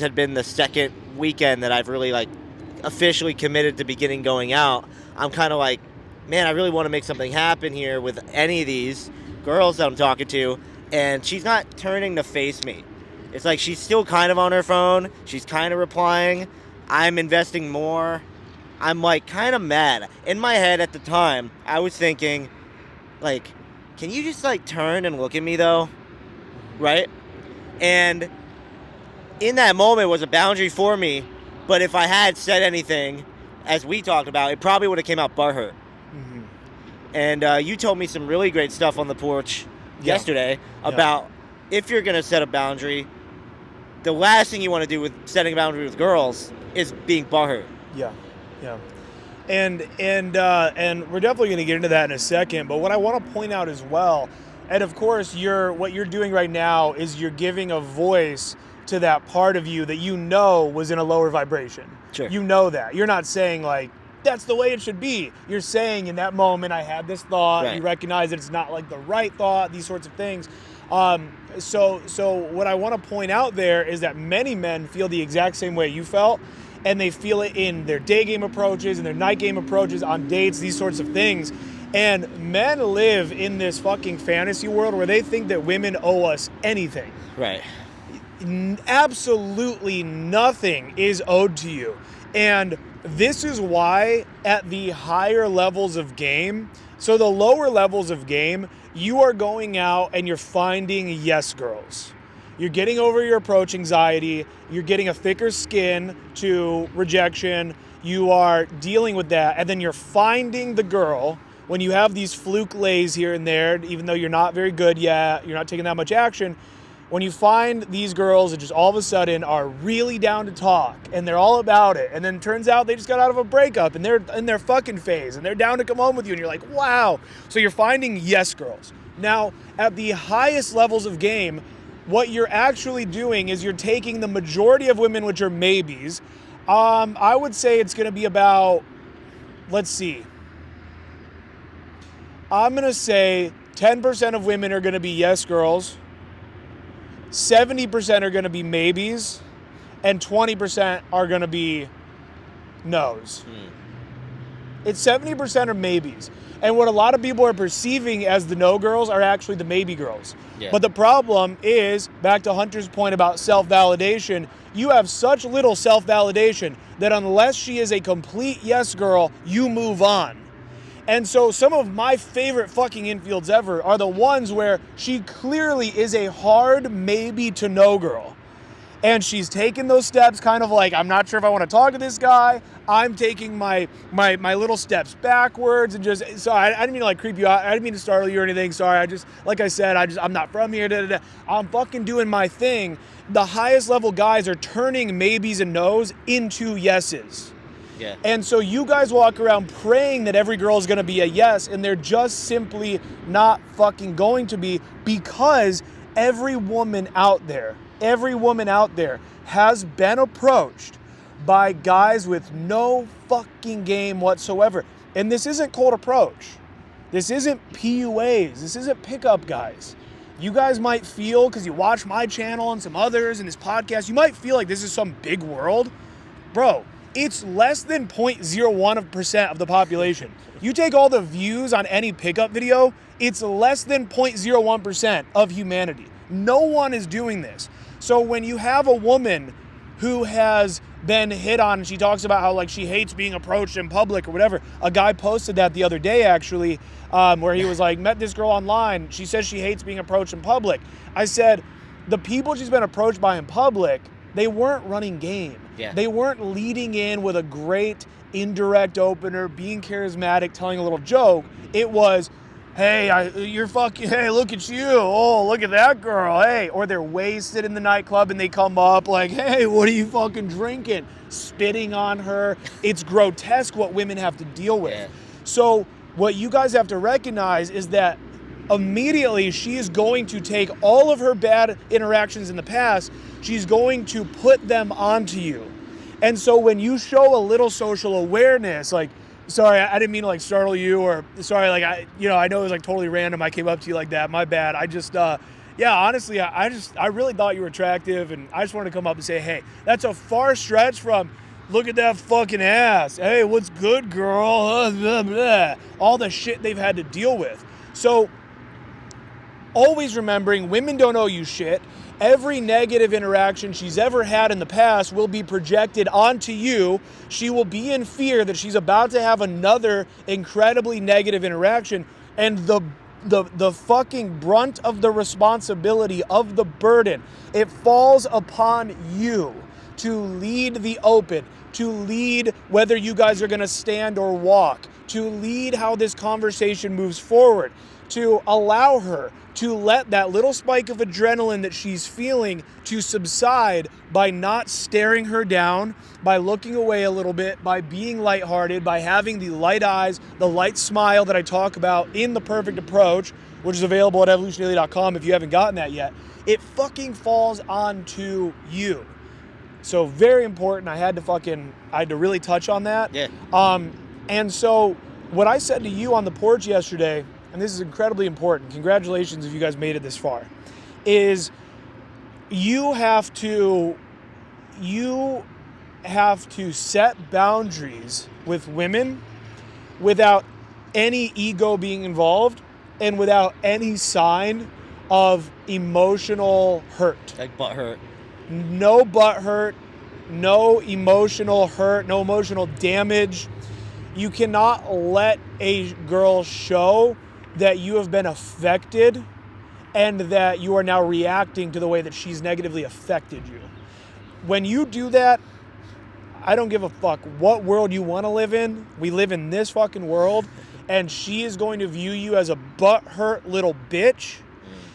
had been the second weekend that I've really officially committed to beginning going out. I'm kind of like, man, I really want to make something happen here with any of these girls that I'm talking to, and she's not turning to face me. It's like she's still kind of on her phone. She's kind of replying. I'm investing more. I'm kind of mad. In my head at the time, I was thinking, can you just turn and look at me though? Right? And in that moment was a boundary for me, but if I had said anything, as we talked about, it probably would have came out butthurt. Mm-hmm. And you told me some really great stuff on the porch yesterday about if you're going to set a boundary, the last thing you want to do with setting a boundary with girls is being butthurt. Yeah. And we're definitely going to get into that in a second. But what I want to point out as well, and of course, what you're doing right now is you're giving a voice to that part of you that was in a lower vibration. Sure. You know that. You're not saying that's the way it should be. You're saying in that moment, I had this thought. Right. You recognize that it's not the right thought, these sorts of things. So what I want to point out there is that many men feel the exact same way you felt, and they feel it in their day game approaches and their night game approaches on dates, these sorts of things. And men live in this fucking fantasy world where they think that women owe us anything. Right. Absolutely nothing is owed to you. And this is why at the higher levels of game, so the lower levels of game, you are going out and you're finding yes girls. You're getting over your approach anxiety. You're getting a thicker skin to rejection. You are dealing with that. And then you're finding the girl when you have these fluke lays here and there, even though you're not very good yet, you're not taking that much action. When you find these girls that just all of a sudden are really down to talk and they're all about it, and then it turns out they just got out of a breakup and they're in their fucking phase and they're down to come home with you and you're like, wow. So you're finding yes girls. Now, at the highest levels of game, what you're actually doing is you're taking the majority of women, which are maybes. I would say it's going to be about, let's see. I'm going to say 10% of women are going to be yes girls. 70% are going to be maybes. And 20% are going to be no's. It's 70% are maybes. And what a lot of people are perceiving as the no girls are actually the maybe girls. Yeah. But the problem is, back to Hunter's point about self-validation, you have such little self-validation that unless she is a complete yes girl, you move on. And so some of my favorite fucking infields ever are the ones where she clearly is a hard maybe to no girl. And she's taking those steps kind of like, I'm not sure if I want to talk to this guy. I'm taking my little steps backwards and just, sorry, I didn't mean to like creep you out. I didn't mean to startle you or anything. Sorry, I just, like I said, I'm not from here. Da, da, da. I'm fucking doing my thing. The highest level guys are turning maybes and no's into yeses. Yeah. And so you guys walk around praying that every girl is going to be a yes, and they're just simply not fucking going to be, because every woman out there has been approached by guys with no fucking game whatsoever. And this isn't cold approach. This isn't PUAs. This isn't pickup guys. You guys might feel, because you watch my channel and some others and this podcast, you might feel like this is some big world. Bro, it's less than 0.01% of the population. You take all the views on any pickup video, it's less than 0.01% of humanity. No one is doing this. So when you have a woman who has been hit on, and she talks about how like she hates being approached in public or whatever. A guy posted that the other day actually, where he was like, met this girl online. She says she hates being approached in public. I said, the people she's been approached by in public, they weren't running game. Yeah. They weren't leading in with a great indirect opener, being charismatic, telling a little joke. It was, hey, hey, look at you. Oh, look at that girl. Hey, or they're wasted in the nightclub and they come up like, hey, what are you fucking drinking? Spitting on her. It's grotesque what women have to deal with. Yeah. So what you guys have to recognize is that immediately she is going to take all of her bad interactions in the past, she's going to put them onto you. And so when you show a little social awareness, like, sorry, I didn't mean to like startle you, or sorry, like I know it was like totally random. I came up to you like that. My bad. I just, honestly, I really thought you were attractive, and I just wanted to come up and say, hey, that's a far stretch from, look at that fucking ass. Hey, what's good, girl? Blah, blah. All the shit they've had to deal with. So always remembering, women don't owe you shit. Every negative interaction she's ever had in the past will be projected onto you. She will be in fear that she's about to have another incredibly negative interaction, and the fucking brunt of the responsibility of the burden, it falls upon you to lead the open, to lead whether you guys are going to stand or walk, to lead how this conversation moves forward, to allow her to let that little spike of adrenaline that she's feeling to subside by not staring her down, by looking away a little bit, by being lighthearted, by having the light eyes, the light smile that I talk about in The Perfect Approach, which is available at evolutiondaily.com if you haven't gotten that yet. It fucking falls onto you. So very important. I had to really touch on that. Yeah. And so what I said to you on the porch yesterday, and this is incredibly important, congratulations if you guys made it this far, is you have to set boundaries with women without any ego being involved and without any sign of emotional hurt. Like butt hurt. No butt hurt, no emotional hurt, no emotional damage. You cannot let a girl show that you have been affected and that you are now reacting to the way that she's negatively affected you. When you do that, I don't give a fuck what world you want to live in. We live in this fucking world, and she is going to view you as a butthurt little bitch.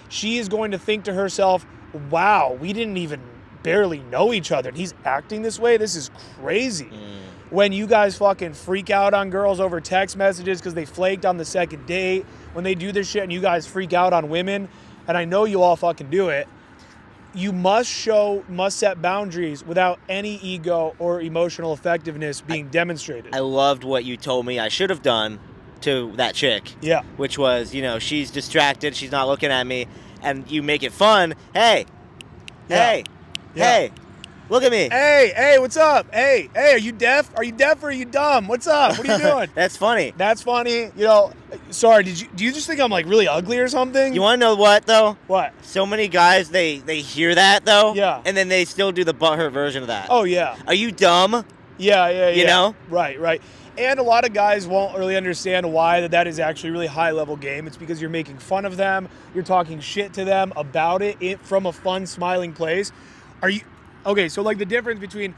She is going to think to herself, wow, we didn't even barely know each other, and he's acting this way? This is crazy. When you guys fucking freak out on girls over text messages because they flaked on the second date, when they do this shit and you guys freak out on women, and I know you all fucking do it, you must set boundaries without any ego or emotional effectiveness being demonstrated. I loved what you told me I should have done to that chick. Yeah. Which was, she's distracted, she's not looking at me, and you make it fun. Hey, look at me. Hey, what's up? Hey, are you deaf? Are you deaf or are you dumb? What's up? What are you doing? That's funny. That's funny. Sorry, do you just think I'm like really ugly or something? You want to know what, though? What? So many guys, they hear that, though. Yeah. And then they still do the butthurt version of that. Oh, yeah. Are you dumb? Yeah. You know? Right. And a lot of guys won't really understand why that is actually a really high-level game. It's because you're making fun of them. You're talking shit to them about it from a fun, smiling place. Are you... Okay, so like the difference between,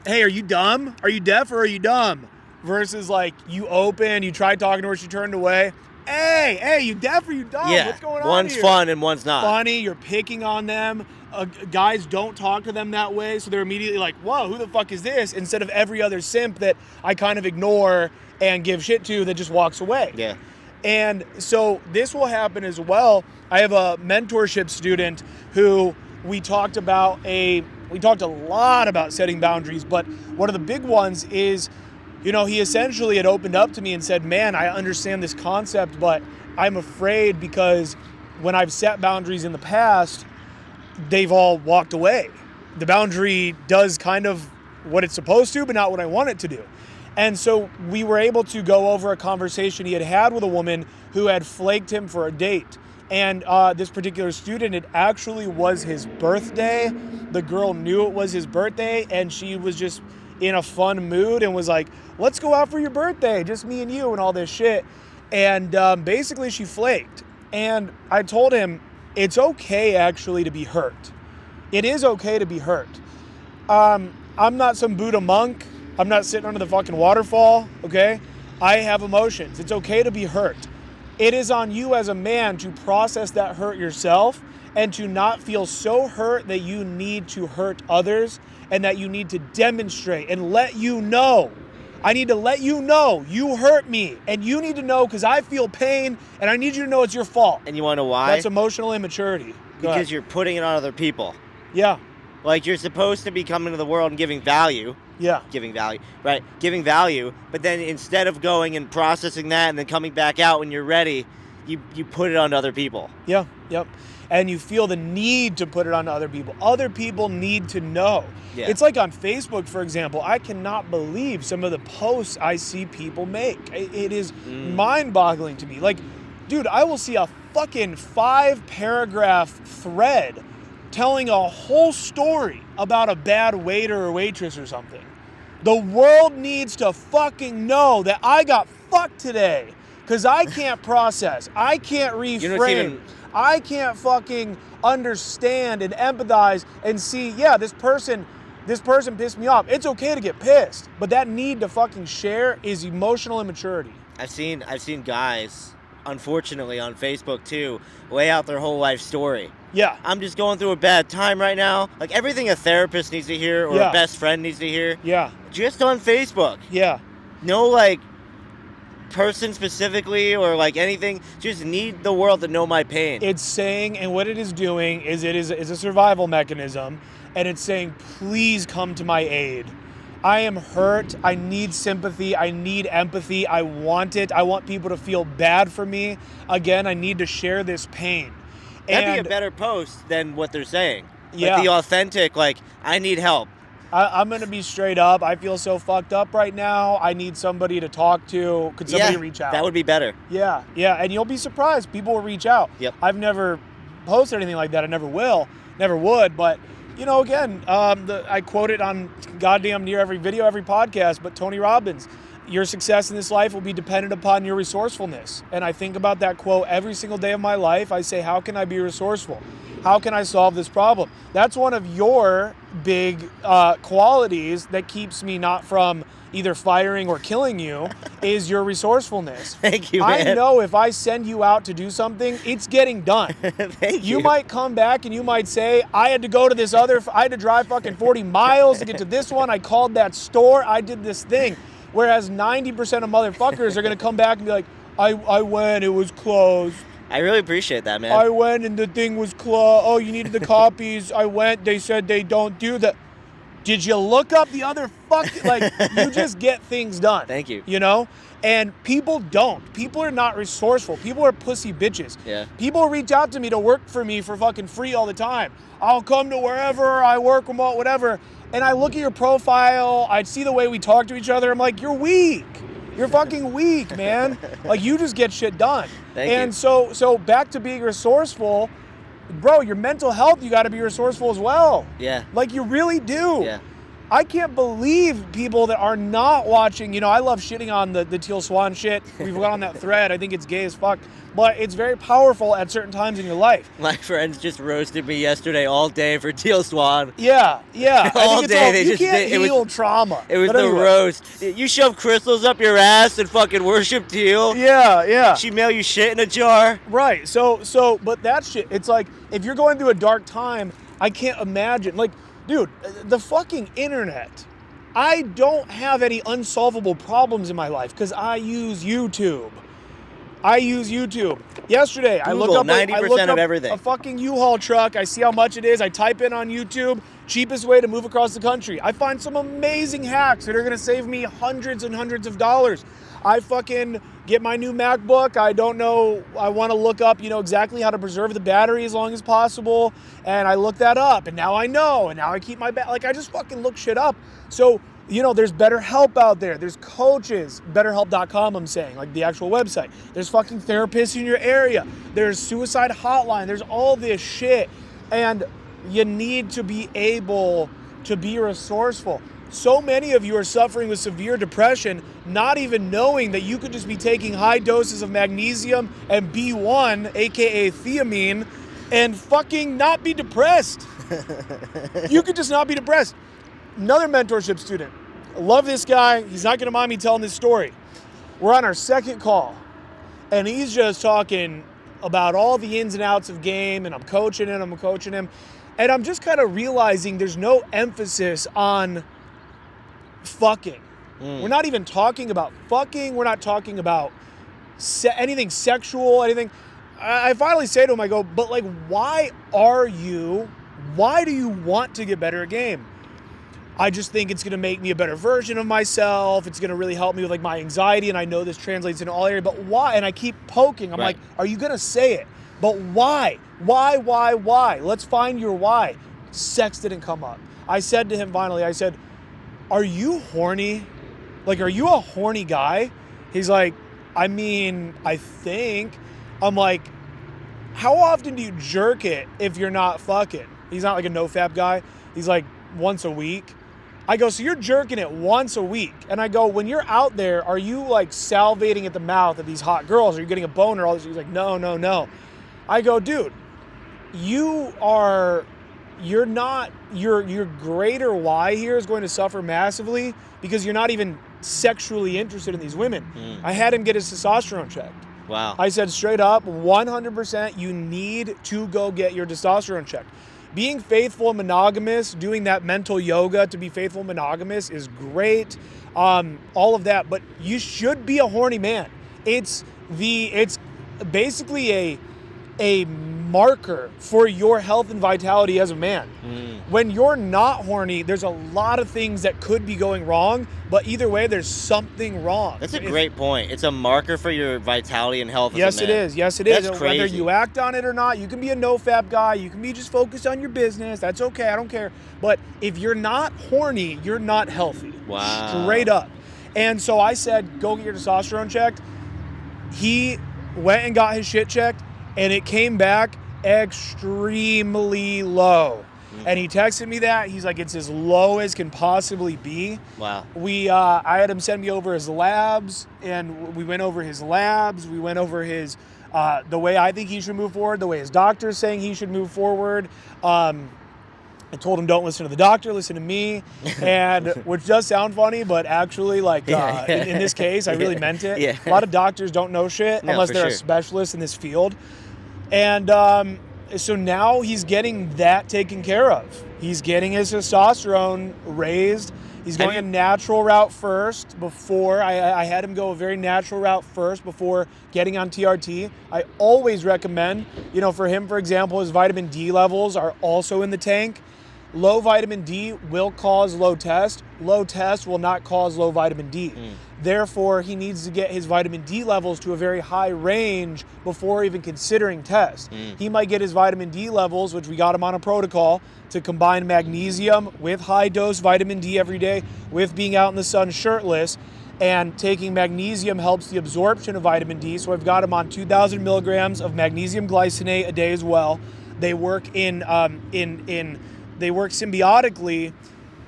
hey, are you dumb? Are you deaf or are you dumb? Versus like you open, you try talking to her, she turned away. Hey, you deaf or you dumb? Yeah. What's going on One's here? fun and one's not. Funny, you're picking on them. Guys don't talk to them that way, so they're immediately like, whoa, who the fuck is this? Instead of every other simp that I kind of ignore and give shit to that just walks away. Yeah. And so this will happen as well. I have a mentorship student who we talked a lot about setting boundaries, but one of the big ones is, you know, he essentially had opened up to me and said, man, I understand this concept, but I'm afraid because when I've set boundaries in the past, they've all walked away. The boundary does kind of what it's supposed to, but not what I want it to do. And so we were able to go over a conversation he had with a woman who had flaked him for a date. And this particular student, it actually was his birthday. The girl knew it was his birthday, and she was just in a fun mood and was like, let's go out for your birthday, just me and you and all this shit. And basically she flaked. And I told him, it's okay actually to be hurt. It is okay to be hurt. I'm not some Buddha monk. I'm not sitting under the fucking waterfall, okay? I have emotions. It's okay to be hurt. It is on you as a man to process that hurt yourself and to not feel so hurt that you need to hurt others and that you need to demonstrate and let you know. I need to let you know you hurt me, and you need to know because I feel pain, and I need you to know it's your fault. And you want to know why? That's emotional immaturity. Because you're putting it on other people. Yeah. Like, you're supposed to be coming to the world and giving value. Yeah. Giving value, right? Giving value, but then instead of going and processing that and then coming back out when you're ready, you put it on other people. Yeah, yep. And you feel the need to put it on other people. Other people need to know. Yeah. It's like on Facebook, for example. I cannot believe some of the posts I see people make. It is mind-boggling to me. Like, dude, I will see a fucking 5-paragraph thread telling a whole story about a bad waiter or waitress or something. The world needs to fucking know that I got fucked today because I can't process. I can't reframe. I can't fucking understand and empathize and see, yeah, this person pissed me off. It's okay to get pissed, but that need to fucking share is emotional immaturity. I've seen guys, unfortunately on Facebook too, lay out their whole life story. Yeah. I'm just going through a bad time right now. Like everything a therapist needs to hear or a best friend needs to hear. Yeah. Just on Facebook. Yeah. No like person specifically or like anything. Just need the world to know my pain. It's saying, and what it is doing is it is a survival mechanism, and it's saying, please come to my aid. I am hurt. I need sympathy. I need empathy. I want it. I want people to feel bad for me. Again, I need to share this pain. That'd be a better post than what they're saying. Yeah. Like the authentic, like, I need help. I'm going to be straight up. I feel so fucked up right now. I need somebody to talk to. Could somebody reach out? That would be better. Yeah. And you'll be surprised. People will reach out. Yep. I've never posted anything like that. I never will. Never would. But, you know, again, I quote it on goddamn near every video, every podcast, but Tony Robbins, your success in this life will be dependent upon your resourcefulness. And I think about that quote every single day of my life. I say, how can I be resourceful? How can I solve this problem? That's one of your big qualities that keeps me not from either firing or killing you is your resourcefulness. Thank you, man. I know if I send you out to do something, it's getting done. Thank you. You might come back and you might say, I had to go to this other, I had to drive fucking 40 miles to get to this one. I called that store. I did this thing. Whereas 90% of motherfuckers are going to come back and be like, I went, it was closed. I really appreciate that, man. I went and the thing was closed. Oh, you needed the copies. I went. They said they don't do that. Did you look up the other fucking... Like, you just get things done. Thank you. You know? And people don't. People are not resourceful. People are pussy bitches. Yeah. People reach out to me to work for me for fucking free all the time. I'll come to wherever I work, remote, whatever. And I look at your profile. I see the way we talk to each other. I'm like, you're weak. You're fucking weak, man. Like, you just get shit done. Thank you. And so back to being resourceful, bro, your mental health, you got to be resourceful as well. Yeah. Like, you really do. Yeah. I can't believe people that are not watching. I love shitting on the Teal Swan shit. We've gone on that thread. I think it's gay as fuck. But it's very powerful at certain times in your life. My friends just roasted me yesterday all day for Teal Swan. Yeah. All day. You can't heal trauma. It was But the anyway. roast. You shove crystals up your ass and fucking worship Teal. Yeah. She mail you shit in a jar. Right. So, but that shit, it's like, if you're going through a dark time, I can't imagine. Like, dude, the fucking internet. I don't have any unsolvable problems in my life because I use YouTube. Yesterday, I Google, look up 90% of everything. a fucking U-Haul truck. I see how much it is. I type in on YouTube, cheapest way to move across the country. I find some amazing hacks that are going to save me hundreds and hundreds of dollars. I fucking get my new MacBook. I don't know. I want to look up, exactly how to preserve the battery as long as possible. And I look that up. And now I know. And now I keep my I just fucking look shit up. So, there's BetterHelp out there. There's coaches. BetterHelp.com, I'm saying, like the actual website. There's fucking therapists in your area. There's suicide hotline. There's all this shit. And you need to be able to be resourceful. So many of you are suffering with severe depression, not even knowing that you could just be taking high doses of magnesium and B1, aka thiamine, and fucking not be depressed. You could just not be depressed. Another mentorship student. I love this guy. He's not going to mind me telling this story. We're on our second call, and he's just talking about all the ins and outs of game, and I'm coaching him, and I'm just kind of realizing there's no emphasis on fucking. We're not even talking about fucking. We're not talking about anything sexual, anything. I finally say to him, I go, but like, why do you want to get better at game? I just think it's going to make me a better version of myself. It's going to really help me with like my anxiety. And I know this translates into all areas, but why? And I keep poking. I'm like, are you going to say it? But why? Why? Let's find your why. Sex didn't come up. I said to him finally, I said, are you horny? Like, are you a horny guy? He's like, I mean, I think. I'm like, how often do you jerk it if you're not fucking? He's not like a no-fap guy. He's like, once a week. I go, so you're jerking it once a week. And I go, when you're out there, are you like salivating at the mouth of these hot girls? Are you getting a boner? All this? He's like, no. I go, dude, your greater why here is going to suffer massively because you're not even sexually interested in these women. I had him get his testosterone checked. Wow. I said straight up, 100%, you need to go get your testosterone checked. Being faithful and monogamous, doing that mental yoga to be faithful and monogamous is great. All of that, but you should be a horny man. It's basically a marker for your health and vitality as a man. When you're not horny, there's a lot of things that could be going wrong, but either way, there's something wrong. That's a great point. It's a marker for your vitality and health Yes, as a man. it is. Yes, it That's is. crazy. Whether you act on it or not, you can be a no-fap guy. You can be just focused on your business. That's okay. I don't care. But if you're not horny, you're not healthy. Wow. Straight up. And so I said, go get your testosterone checked. He went and got his shit checked, and it came back extremely low. And he texted me that. He's like, it's as low as can possibly be. Wow. I had him send me over his labs, and we went over his labs. We went over his, the way I think he should move forward, the way his doctor's saying he should move forward. I told him, don't listen to the doctor, listen to me. And which does sound funny, but actually, like, in this case, I really meant it. Yeah. A lot of doctors don't know shit unless they're a specialist in this field. And so now he's getting that taken care of. He's getting his testosterone raised. He's going a natural route first before. I had him go a very natural route first before getting on TRT. I always recommend, for him, for example, his vitamin D levels are also in the tank. Low vitamin D will cause low test. Low test will not cause low vitamin D. Therefore, he needs to get his vitamin D levels to a very high range before even considering test. He might get his vitamin D levels, which we got him on a protocol, to combine magnesium with high dose vitamin D every day with being out in the sun shirtless. And taking magnesium helps the absorption of vitamin D. So I've got him on 2,000 milligrams of magnesium glycinate a day as well. They work they work symbiotically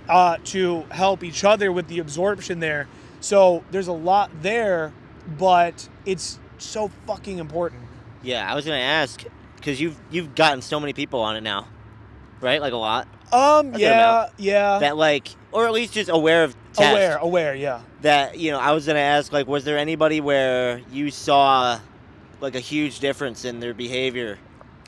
to help each other with the absorption there. So there's a lot there, but it's so fucking important. Yeah, I was gonna ask because you've gotten so many people on it now, right? Like a lot. Yeah. That like, or at least just aware of tests. Aware, yeah. That, you know, I was gonna ask, like, was there anybody where you saw like a huge difference in their behavior?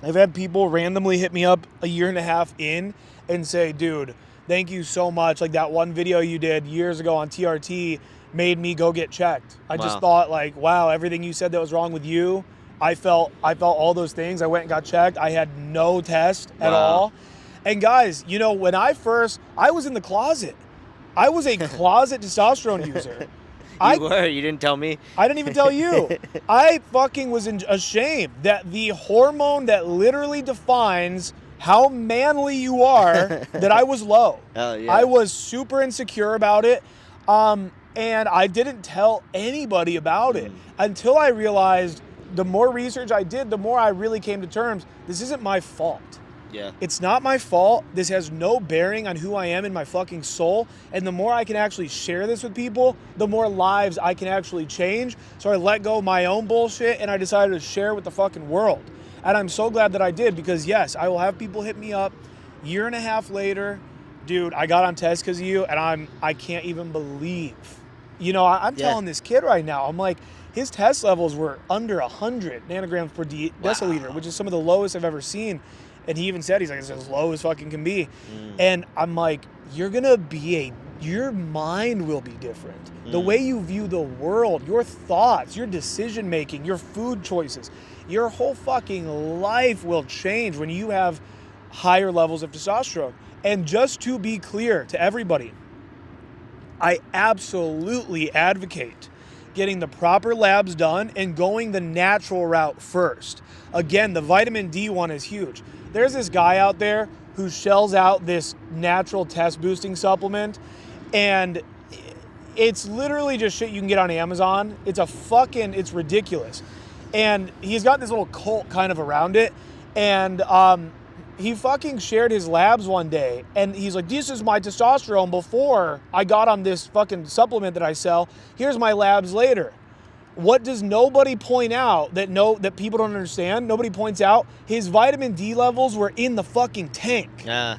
I've had people randomly hit me up a year and a half in and say, dude, thank you so much. Like that one video you did years ago on TRT made me go get checked. I just thought like, wow, everything you said that was wrong with you, I felt all those things. I went and got checked. I had no test at all. And guys, you know, when I was in the closet. I was a closet testosterone user. You didn't tell me. I didn't even tell you. I fucking was ashamed that the hormone that literally defines how manly you are, that I was low. Oh, yeah. I was super insecure about it. And I didn't tell anybody about it until I realized the more research I did, the more I really came to terms, this isn't my fault. Yeah. It's not my fault. This has no bearing on who I am in my fucking soul. And the more I can actually share this with people, the more lives I can actually change. So I let go of my own bullshit and I decided to share with the fucking world. And I'm so glad that I did, because yes, I will have people hit me up year and a half later. Dude, I got on test because of you, and I can't even believe. You know, I'm telling this kid right now, I'm like, his test levels were under 100 nanograms per deciliter, which is some of the lowest I've ever seen. And he even said, he's like, it's as low as fucking can be. And I'm like, your mind will be different. The way you view the world, your thoughts, your decision making, your food choices, your whole fucking life will change when you have higher levels of testosterone. And just to be clear to everybody, I absolutely advocate getting the proper labs done and going the natural route first. Again, the vitamin D one is huge. There's this guy out there who shells out this natural test boosting supplement, and it's literally just shit you can get on Amazon. It's ridiculous. And he's got this little cult kind of around it, and he fucking shared his labs one day, and he's like, this is my testosterone before I got on this fucking supplement that I sell. Here's my labs later. What does nobody point out that people don't understand? Nobody points out his vitamin D levels were in the fucking tank. Yeah.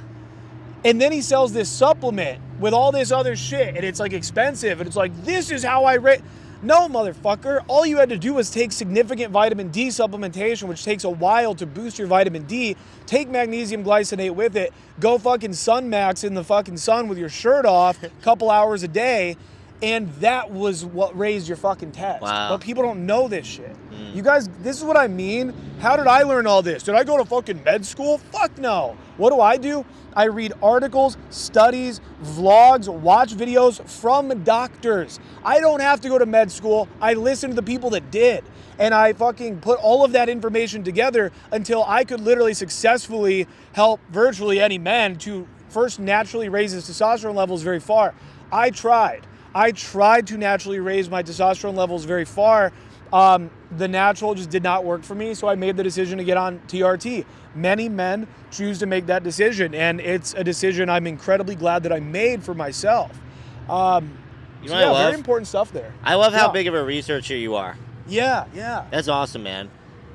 And then he sells this supplement with all this other shit, and it's like expensive, and it's like, this is how I rate. No, motherfucker. All you had to do was take significant vitamin D supplementation, which takes a while to boost your vitamin D, take magnesium glycinate with it, go fucking sun max in the fucking sun with your shirt off a couple hours a day, and that was what raised your fucking test. Wow. But people don't know this shit. You guys, this is what I mean. How did I learn all this? Did I go to fucking med school? Fuck no. What do? I read articles, studies, vlogs, watch videos from doctors. I don't have to go to med school. I listen to the people that did. And I fucking put all of that information together until I could literally successfully help virtually any man to first naturally raise his testosterone levels very far. I tried to naturally raise my testosterone levels very far. The natural just did not work for me, so I made the decision to get on TRT. Many men choose to make that decision, and it's a decision I'm incredibly glad that I made for myself. Very important stuff there. I love how big of a researcher you are. Yeah. That's awesome, man.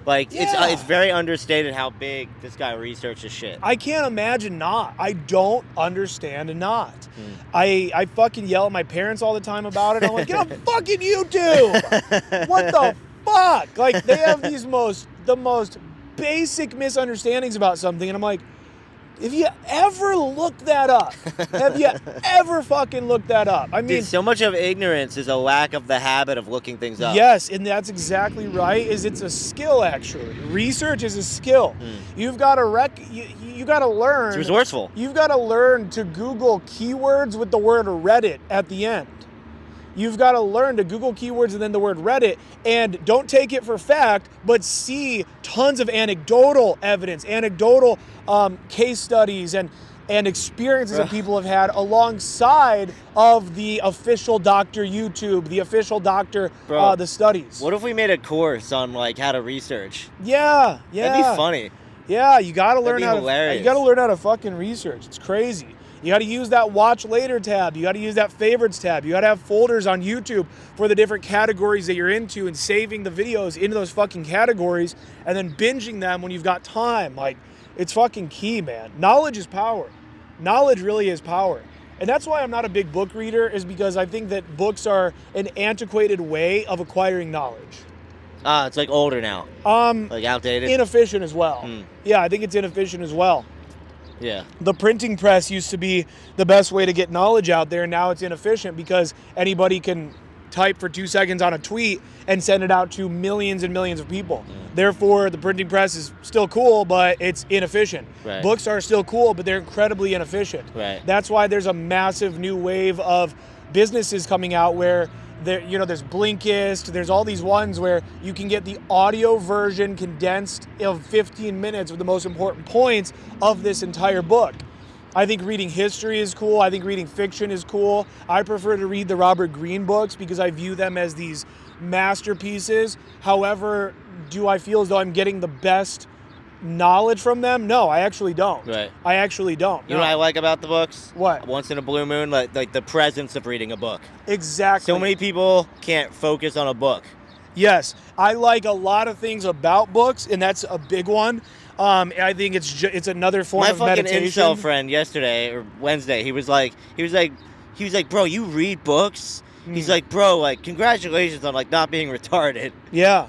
Like, it's very understated how big this guy researches shit. I can't imagine not. I don't understand not. I fucking yell at my parents all the time about it. I'm like, get on fucking YouTube! What the fuck? Like, they have the most basic misunderstandings about something, and I'm like, have you ever looked that up? Have you ever fucking looked that up? I mean, dude, so much of ignorance is a lack of the habit of looking things up. Yes, and that's exactly right. It's a skill, actually. Research is a skill. You've got to you got to learn. It's resourceful. You've got to learn to Google keywords with the word Reddit at the end. You've got to learn to Google keywords and then the word Reddit, and don't take it for fact, but see tons of anecdotal evidence, anecdotal case studies and experiences that people have had alongside of the official doctor YouTube, the official doctor, the studies. What if we made a course on like how to research? Yeah. That'd be funny. Yeah, you got to learn how to fucking research. It's crazy. You got to use that watch later tab. You got to use that favorites tab. You got to have folders on YouTube for the different categories that you're into and saving the videos into those fucking categories and then binging them when you've got time. Like, it's fucking key, man. Knowledge is power. Knowledge really is power. And that's why I'm not a big book reader, is because I think that books are an antiquated way of acquiring knowledge. It's like older now. Like outdated. Inefficient as well. Yeah, I think it's inefficient as well. Yeah. The printing press used to be the best way to get knowledge out there, and now it's inefficient because anybody can type for 2 seconds on a tweet and send it out to millions and millions of people. Therefore, the printing press is still cool, but it's inefficient. Right. Books are still cool, but they're incredibly inefficient. Right. That's why there's a massive new wave of businesses coming out where there's Blinkist, there's all these ones where you can get the audio version condensed of 15 minutes with the most important points of this entire book. I think reading history is cool. I think reading fiction is cool. I prefer to read the Robert Greene books because I view them as these masterpieces. However, do I feel as though I'm getting the best knowledge from them? No, I actually don't. Right. I actually don't. You know what I like about the books? What? Once in a blue moon, like the presence of reading a book. Exactly. So many people can't focus on a book. Yes, I like a lot of things about books, and that's a big one. I think it's another form of meditation. My fucking incel friend yesterday or Wednesday, he was like, bro, you read books? He's like, bro, like, congratulations on like not being retarded. Yeah.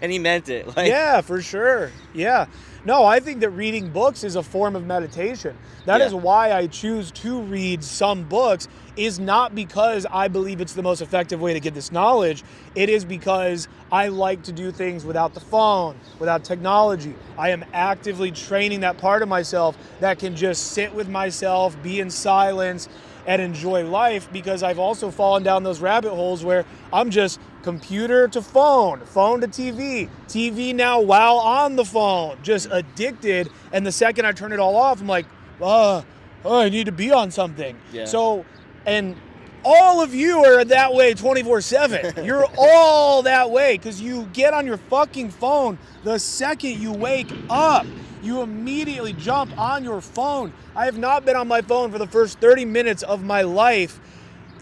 And he meant it. Like, yeah, for sure. Yeah. No, I think that reading books is a form of meditation. That is why I choose to read some books, is not because I believe it's the most effective way to get this knowledge. It is because I like to do things without the phone, without technology. I am actively training that part of myself that can just sit with myself, be in silence, and enjoy life, because I've also fallen down those rabbit holes where I'm just computer to phone to TV now while on the phone, just addicted. And the second I turn it all off, I'm like, I need to be on something. Yeah. So, and all of you are that way 24/7. You're all that way because you get on your fucking phone the second you wake up. You immediately jump on your phone. I have not been on my phone for the first 30 minutes of my life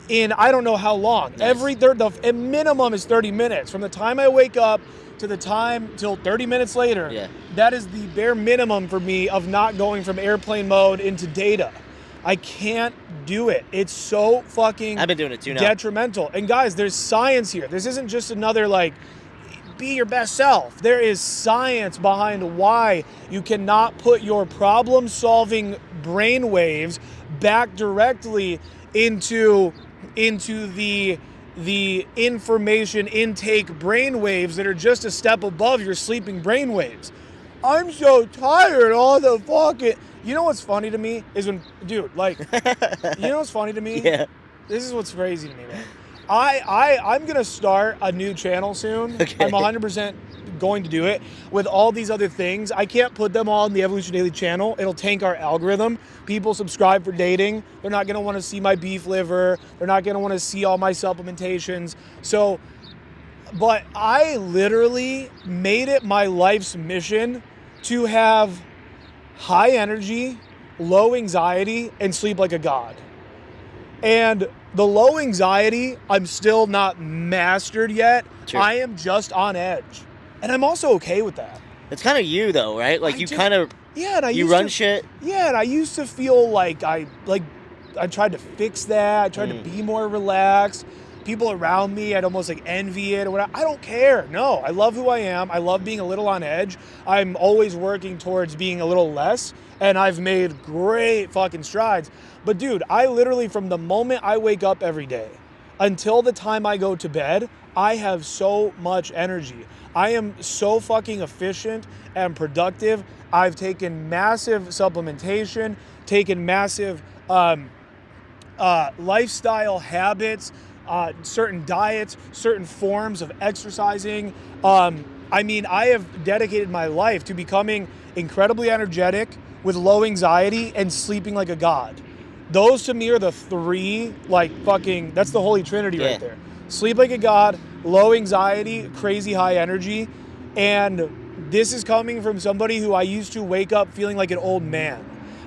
in I don't know how long. Nice. The minimum is 30 minutes. From the time I wake up to the time till 30 minutes later, that is the bare minimum for me of not going from airplane mode into data. I can't do it. It's so fucking I've been doing it too now. Detrimental. And guys, there's science here. This isn't just another like, be your best self. There is science behind why you cannot put your problem-solving brainwaves back directly into the information intake brainwaves that are just a step above your sleeping brainwaves. I'm so tired all the fucking... You know what's funny to me is when... Dude, like... You know what's funny to me? Yeah. This is what's crazy to me, man. I'm going to start a new channel soon. Okay. I'm 100% going to do it with all these other things. I can't put them all on the Evolution Daily channel. It'll tank our algorithm. People subscribe for dating. They're not going to want to see my beef liver. They're not going to want to see all my supplementations. So, but I literally made it my life's mission to have high energy, low anxiety, and sleep like a god. And the low anxiety, I'm still not mastered yet. Sure. I am just on edge. And I'm also okay with that. It's kind of you though, right? Like you run shit. Yeah, and I used to feel like I tried to fix that. I tried to be more relaxed. People around me, I'd almost like envy it or whatever. I don't care. No, I love who I am. I love being a little on edge. I'm always working towards being a little less, and I've made great fucking strides. But dude, I literally, from the moment I wake up every day until the time I go to bed, I have so much energy. I am so fucking efficient and productive. I've taken massive supplementation, taken massive lifestyle habits, certain diets, certain forms of exercising. I mean, I have dedicated my life to becoming incredibly energetic with low anxiety and sleeping like a god. Those to me are the three, like fucking, that's the holy trinity right there. Sleep like a god, low anxiety, crazy high energy. And this is coming from somebody who I used to wake up feeling like an old man.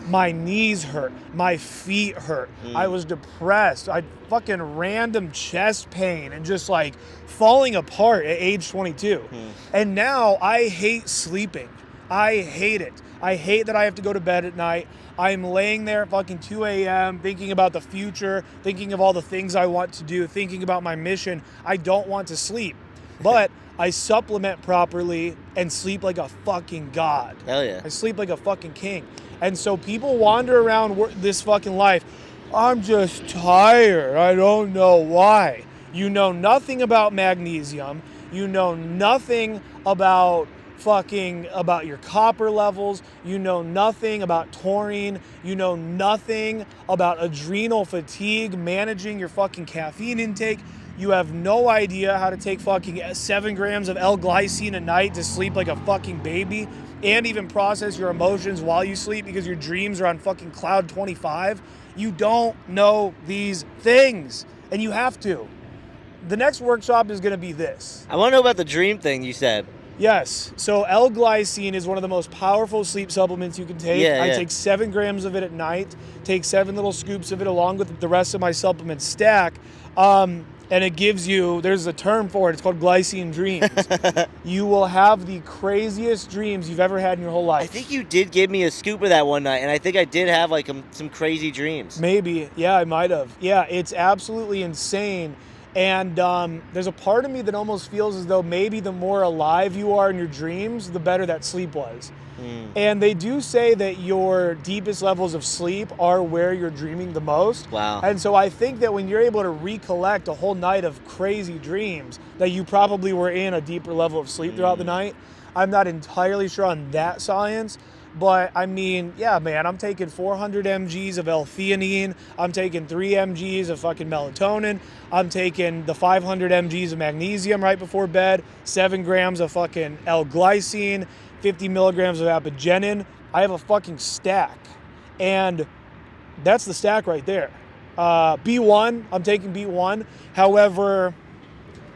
My knees hurt. My feet hurt. I was depressed. I fucking random chest pain and just like falling apart at age 22. And now I hate sleeping. I hate it. I hate that I have to go to bed at night. I'm laying there at fucking 2 a.m. thinking about the future, thinking of all the things I want to do, thinking about my mission. I don't want to sleep. But I supplement properly and sleep like a fucking god. Hell yeah. I sleep like a fucking king. And so people wander around this fucking life. I'm just tired. I don't know why. You know nothing about magnesium. You know nothing about your copper levels. You know nothing about taurine. You know nothing about adrenal fatigue, managing your fucking caffeine intake. You have no idea how to take fucking 7 grams of L-glycine a night to sleep like a fucking baby and even process your emotions while you sleep because your dreams are on fucking cloud 25. You don't know these things, and you have to. The next workshop is going to be this. I want to know about the dream thing you said. Yes. So L-glycine is one of the most powerful sleep supplements you can take. I take 7 grams of it at night, take 7 little scoops of it along with the rest of my supplement stack. And it gives you, there's a term for it, it's called glycine dreams. You will have the craziest dreams you've ever had in your whole life. I think you did give me a scoop of that one night, and I think I did have like some crazy dreams. Maybe. Yeah, I might have. Yeah, it's absolutely insane. And there's a part of me that almost feels as though maybe the more alive you are in your dreams, the better that sleep was. And they do say that your deepest levels of sleep are where you're dreaming the most. Wow. And so I think that when you're able to recollect a whole night of crazy dreams, that you probably were in a deeper level of sleep throughout the night. I'm not entirely sure on that science. But I mean, yeah, man, I'm taking 400 mgs of L-theanine. I'm taking 3 mgs of fucking melatonin. I'm taking the 500 mgs of magnesium right before bed, 7 grams of fucking L-glycine, 50 milligrams of apigenin. I have a fucking stack. And that's the stack right there. B1, I'm taking B1. However,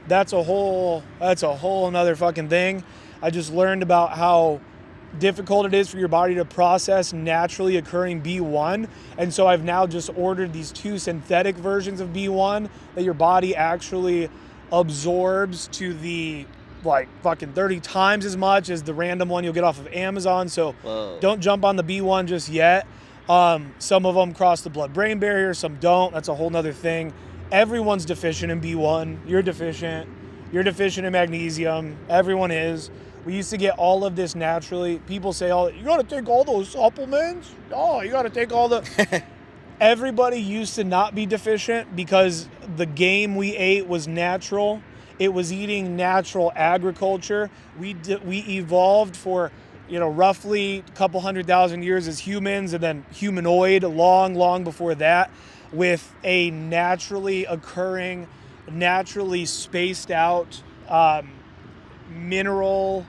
that's a whole another fucking thing. I just learned about how difficult it is for your body to process naturally occurring B1. And so I've now just ordered these 2 synthetic versions of B1 that your body actually absorbs to the like fucking 30 times as much as the random one you'll get off of Amazon. So don't jump on the B1 just yet. Some of them cross the blood-brain barrier, some don't. That's a whole nother thing. Everyone's deficient in B1. You're deficient. You're deficient in magnesium. Everyone is. We used to get all of this naturally. People say, "Oh, you got to take all those supplements? Oh, you got to take all the..." Everybody used to not be deficient because the game we ate was natural. It was eating natural agriculture. We evolved for, roughly a couple 100,000 years as humans, and then humanoid long before that, with a naturally occurring, naturally spaced out mineral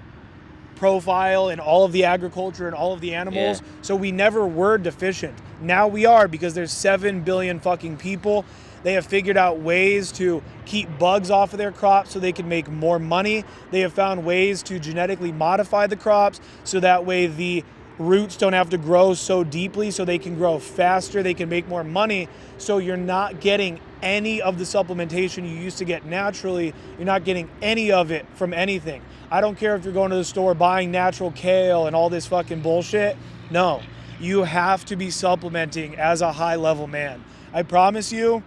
profile in all of the agriculture and all of the animals. Yeah. So we never were deficient. Now we are, because there's 7 billion fucking people. They have figured out ways to keep bugs off of their crops so they can make more money. They have found ways to genetically modify the crops so that way the roots don't have to grow so deeply, so they can grow faster, they can make more money. So you're not getting any of the supplementation you used to get naturally. You're not getting any of it from anything. I don't care if you're going to the store buying natural kale and all this fucking bullshit. No, you have to be supplementing as a high level man. I promise you,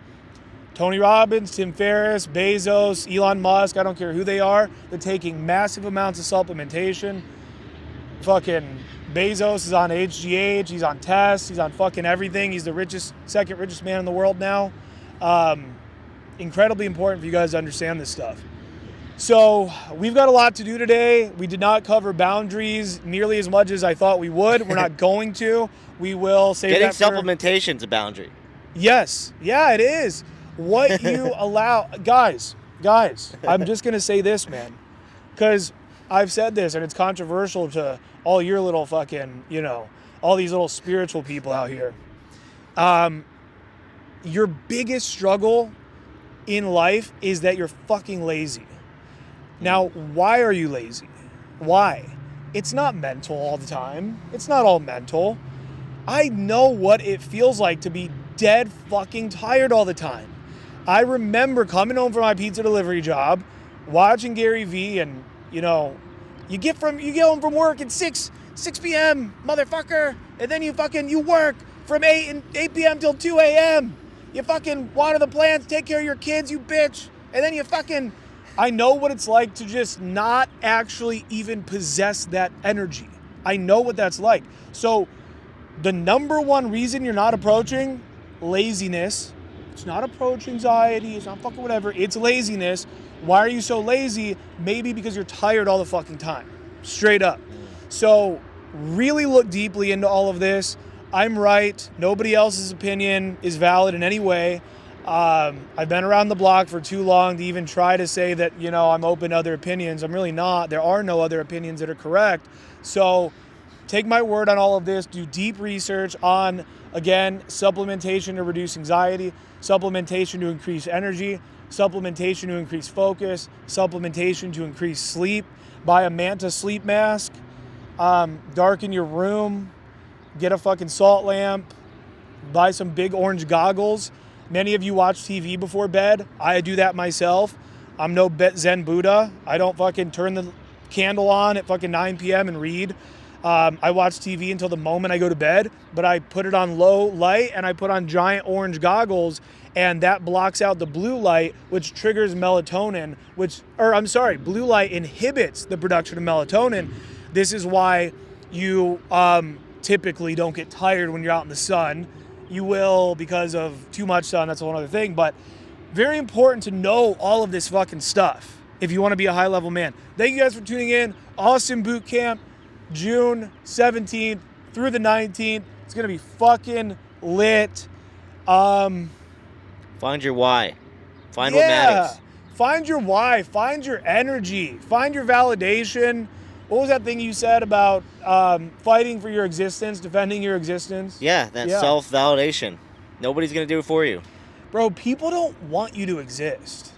Tony Robbins, Tim Ferriss, Bezos, Elon Musk, I don't care who they are, they're taking massive amounts of supplementation. Fucking Bezos is on HGH, he's on tests, he's on fucking everything. He's the second richest man in the world now. Incredibly important for you guys to understand this stuff. So we've got a lot to do today. We did not cover boundaries nearly as much as I thought we would. We're not going to. We will save Getting that for... supplementation's a boundary. Yes. Yeah, it is. What you allow... Guys, I'm just going to say this, man. Because I've said this, and it's controversial to all your little fucking, all these little spiritual people out here. Your biggest struggle in life is that you're fucking lazy. Now, why are you lazy? Why? It's not mental all the time. It's not all mental. I know what it feels like to be dead fucking tired all the time. I remember coming home from my pizza delivery job, watching Gary Vee, and you get home from work at 6 p.m. motherfucker, and then you work from 8 p.m. till 2 a.m. You fucking water the plants, take care of your kids, you bitch, and then I know what it's like to just not actually even possess that energy. I know what that's like. So the number one reason you're not approaching laziness, it's not approach anxiety, it's not fucking whatever, it's laziness. Why are you so lazy? Maybe because you're tired all the fucking time. Straight up. So really look deeply into all of this. I'm right. Nobody else's opinion is valid in any way. I've been around the block for too long to even try to say that, I'm open to other opinions. I'm really not. There are no other opinions that are correct. So take my word on all of this. Do deep research on, again, supplementation to reduce anxiety, supplementation to increase energy, supplementation to increase focus, supplementation to increase sleep. Buy a Manta sleep mask, darken your room, get a fucking salt lamp, buy some big orange goggles. Many of you watch TV before bed. I do that myself. I'm no Zen Buddha. I don't fucking turn the candle on at fucking 9 p.m. and read. I watch TV until the moment I go to bed, but I put it on low light and I put on giant orange goggles, and that blocks out the blue light, which triggers melatonin, blue light inhibits the production of melatonin. This is why you typically don't get tired when you're out in the sun. You will because of too much sun, that's a whole other thing, but very important to know all of this fucking stuff if you want to be a high-level man. Thank you guys for tuning in. Austin Boot Camp, June 17th through the 19th. It's going to be fucking lit. Find your why. Find what matters. Find your why. Find your energy. Find your validation. What was that thing you said about fighting for your existence, defending your existence? Yeah, self-validation. Nobody's going to do it for you. Bro, people don't want you to exist.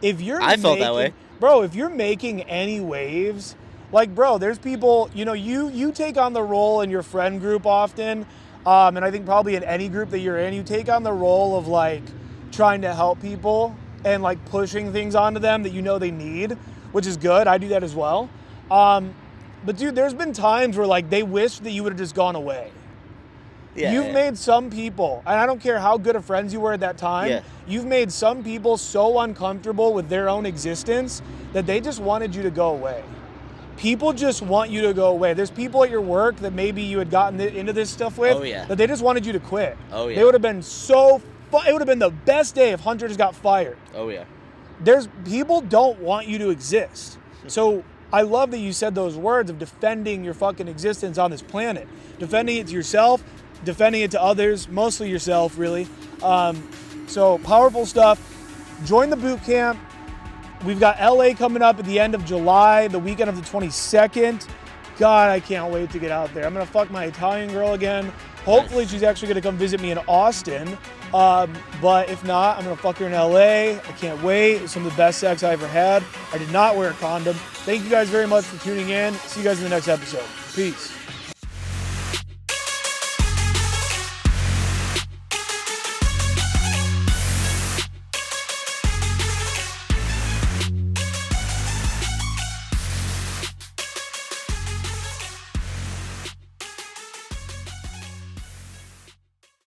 I felt that way. Bro, if you're making any waves, there's people, you take on the role in your friend group often, and I think probably in any group that you're in, you take on the role of trying to help people and pushing things onto them that they need, which is good. I do that as well. But dude, there's been times where they wish that you would have just gone away. Yeah, you've made some people, and I don't care how good of friends you were at that time, you've made some people so uncomfortable with their own existence that they just wanted you to go away. People just want you to go away. There's people at your work that maybe you had gotten into this stuff with that they just wanted you to quit. Oh, yeah. They would have been it would have been the best day if Hunter just got fired. Oh, yeah. People don't want you to exist. So I love that you said those words of defending your fucking existence on this planet. Defending it to yourself, defending it to others, mostly yourself, really. So powerful stuff. Join the boot camp. We've got LA coming up at the end of July, the weekend of the 22nd. God, I can't wait to get out there. I'm going to fuck my Italian girl again. Hopefully she's actually going to come visit me in Austin. But if not, I'm going to fuck her in LA. I can't wait. It's some of the best sex I ever had. I did not wear a condom. Thank you guys very much for tuning in. See you guys in the next episode. Peace.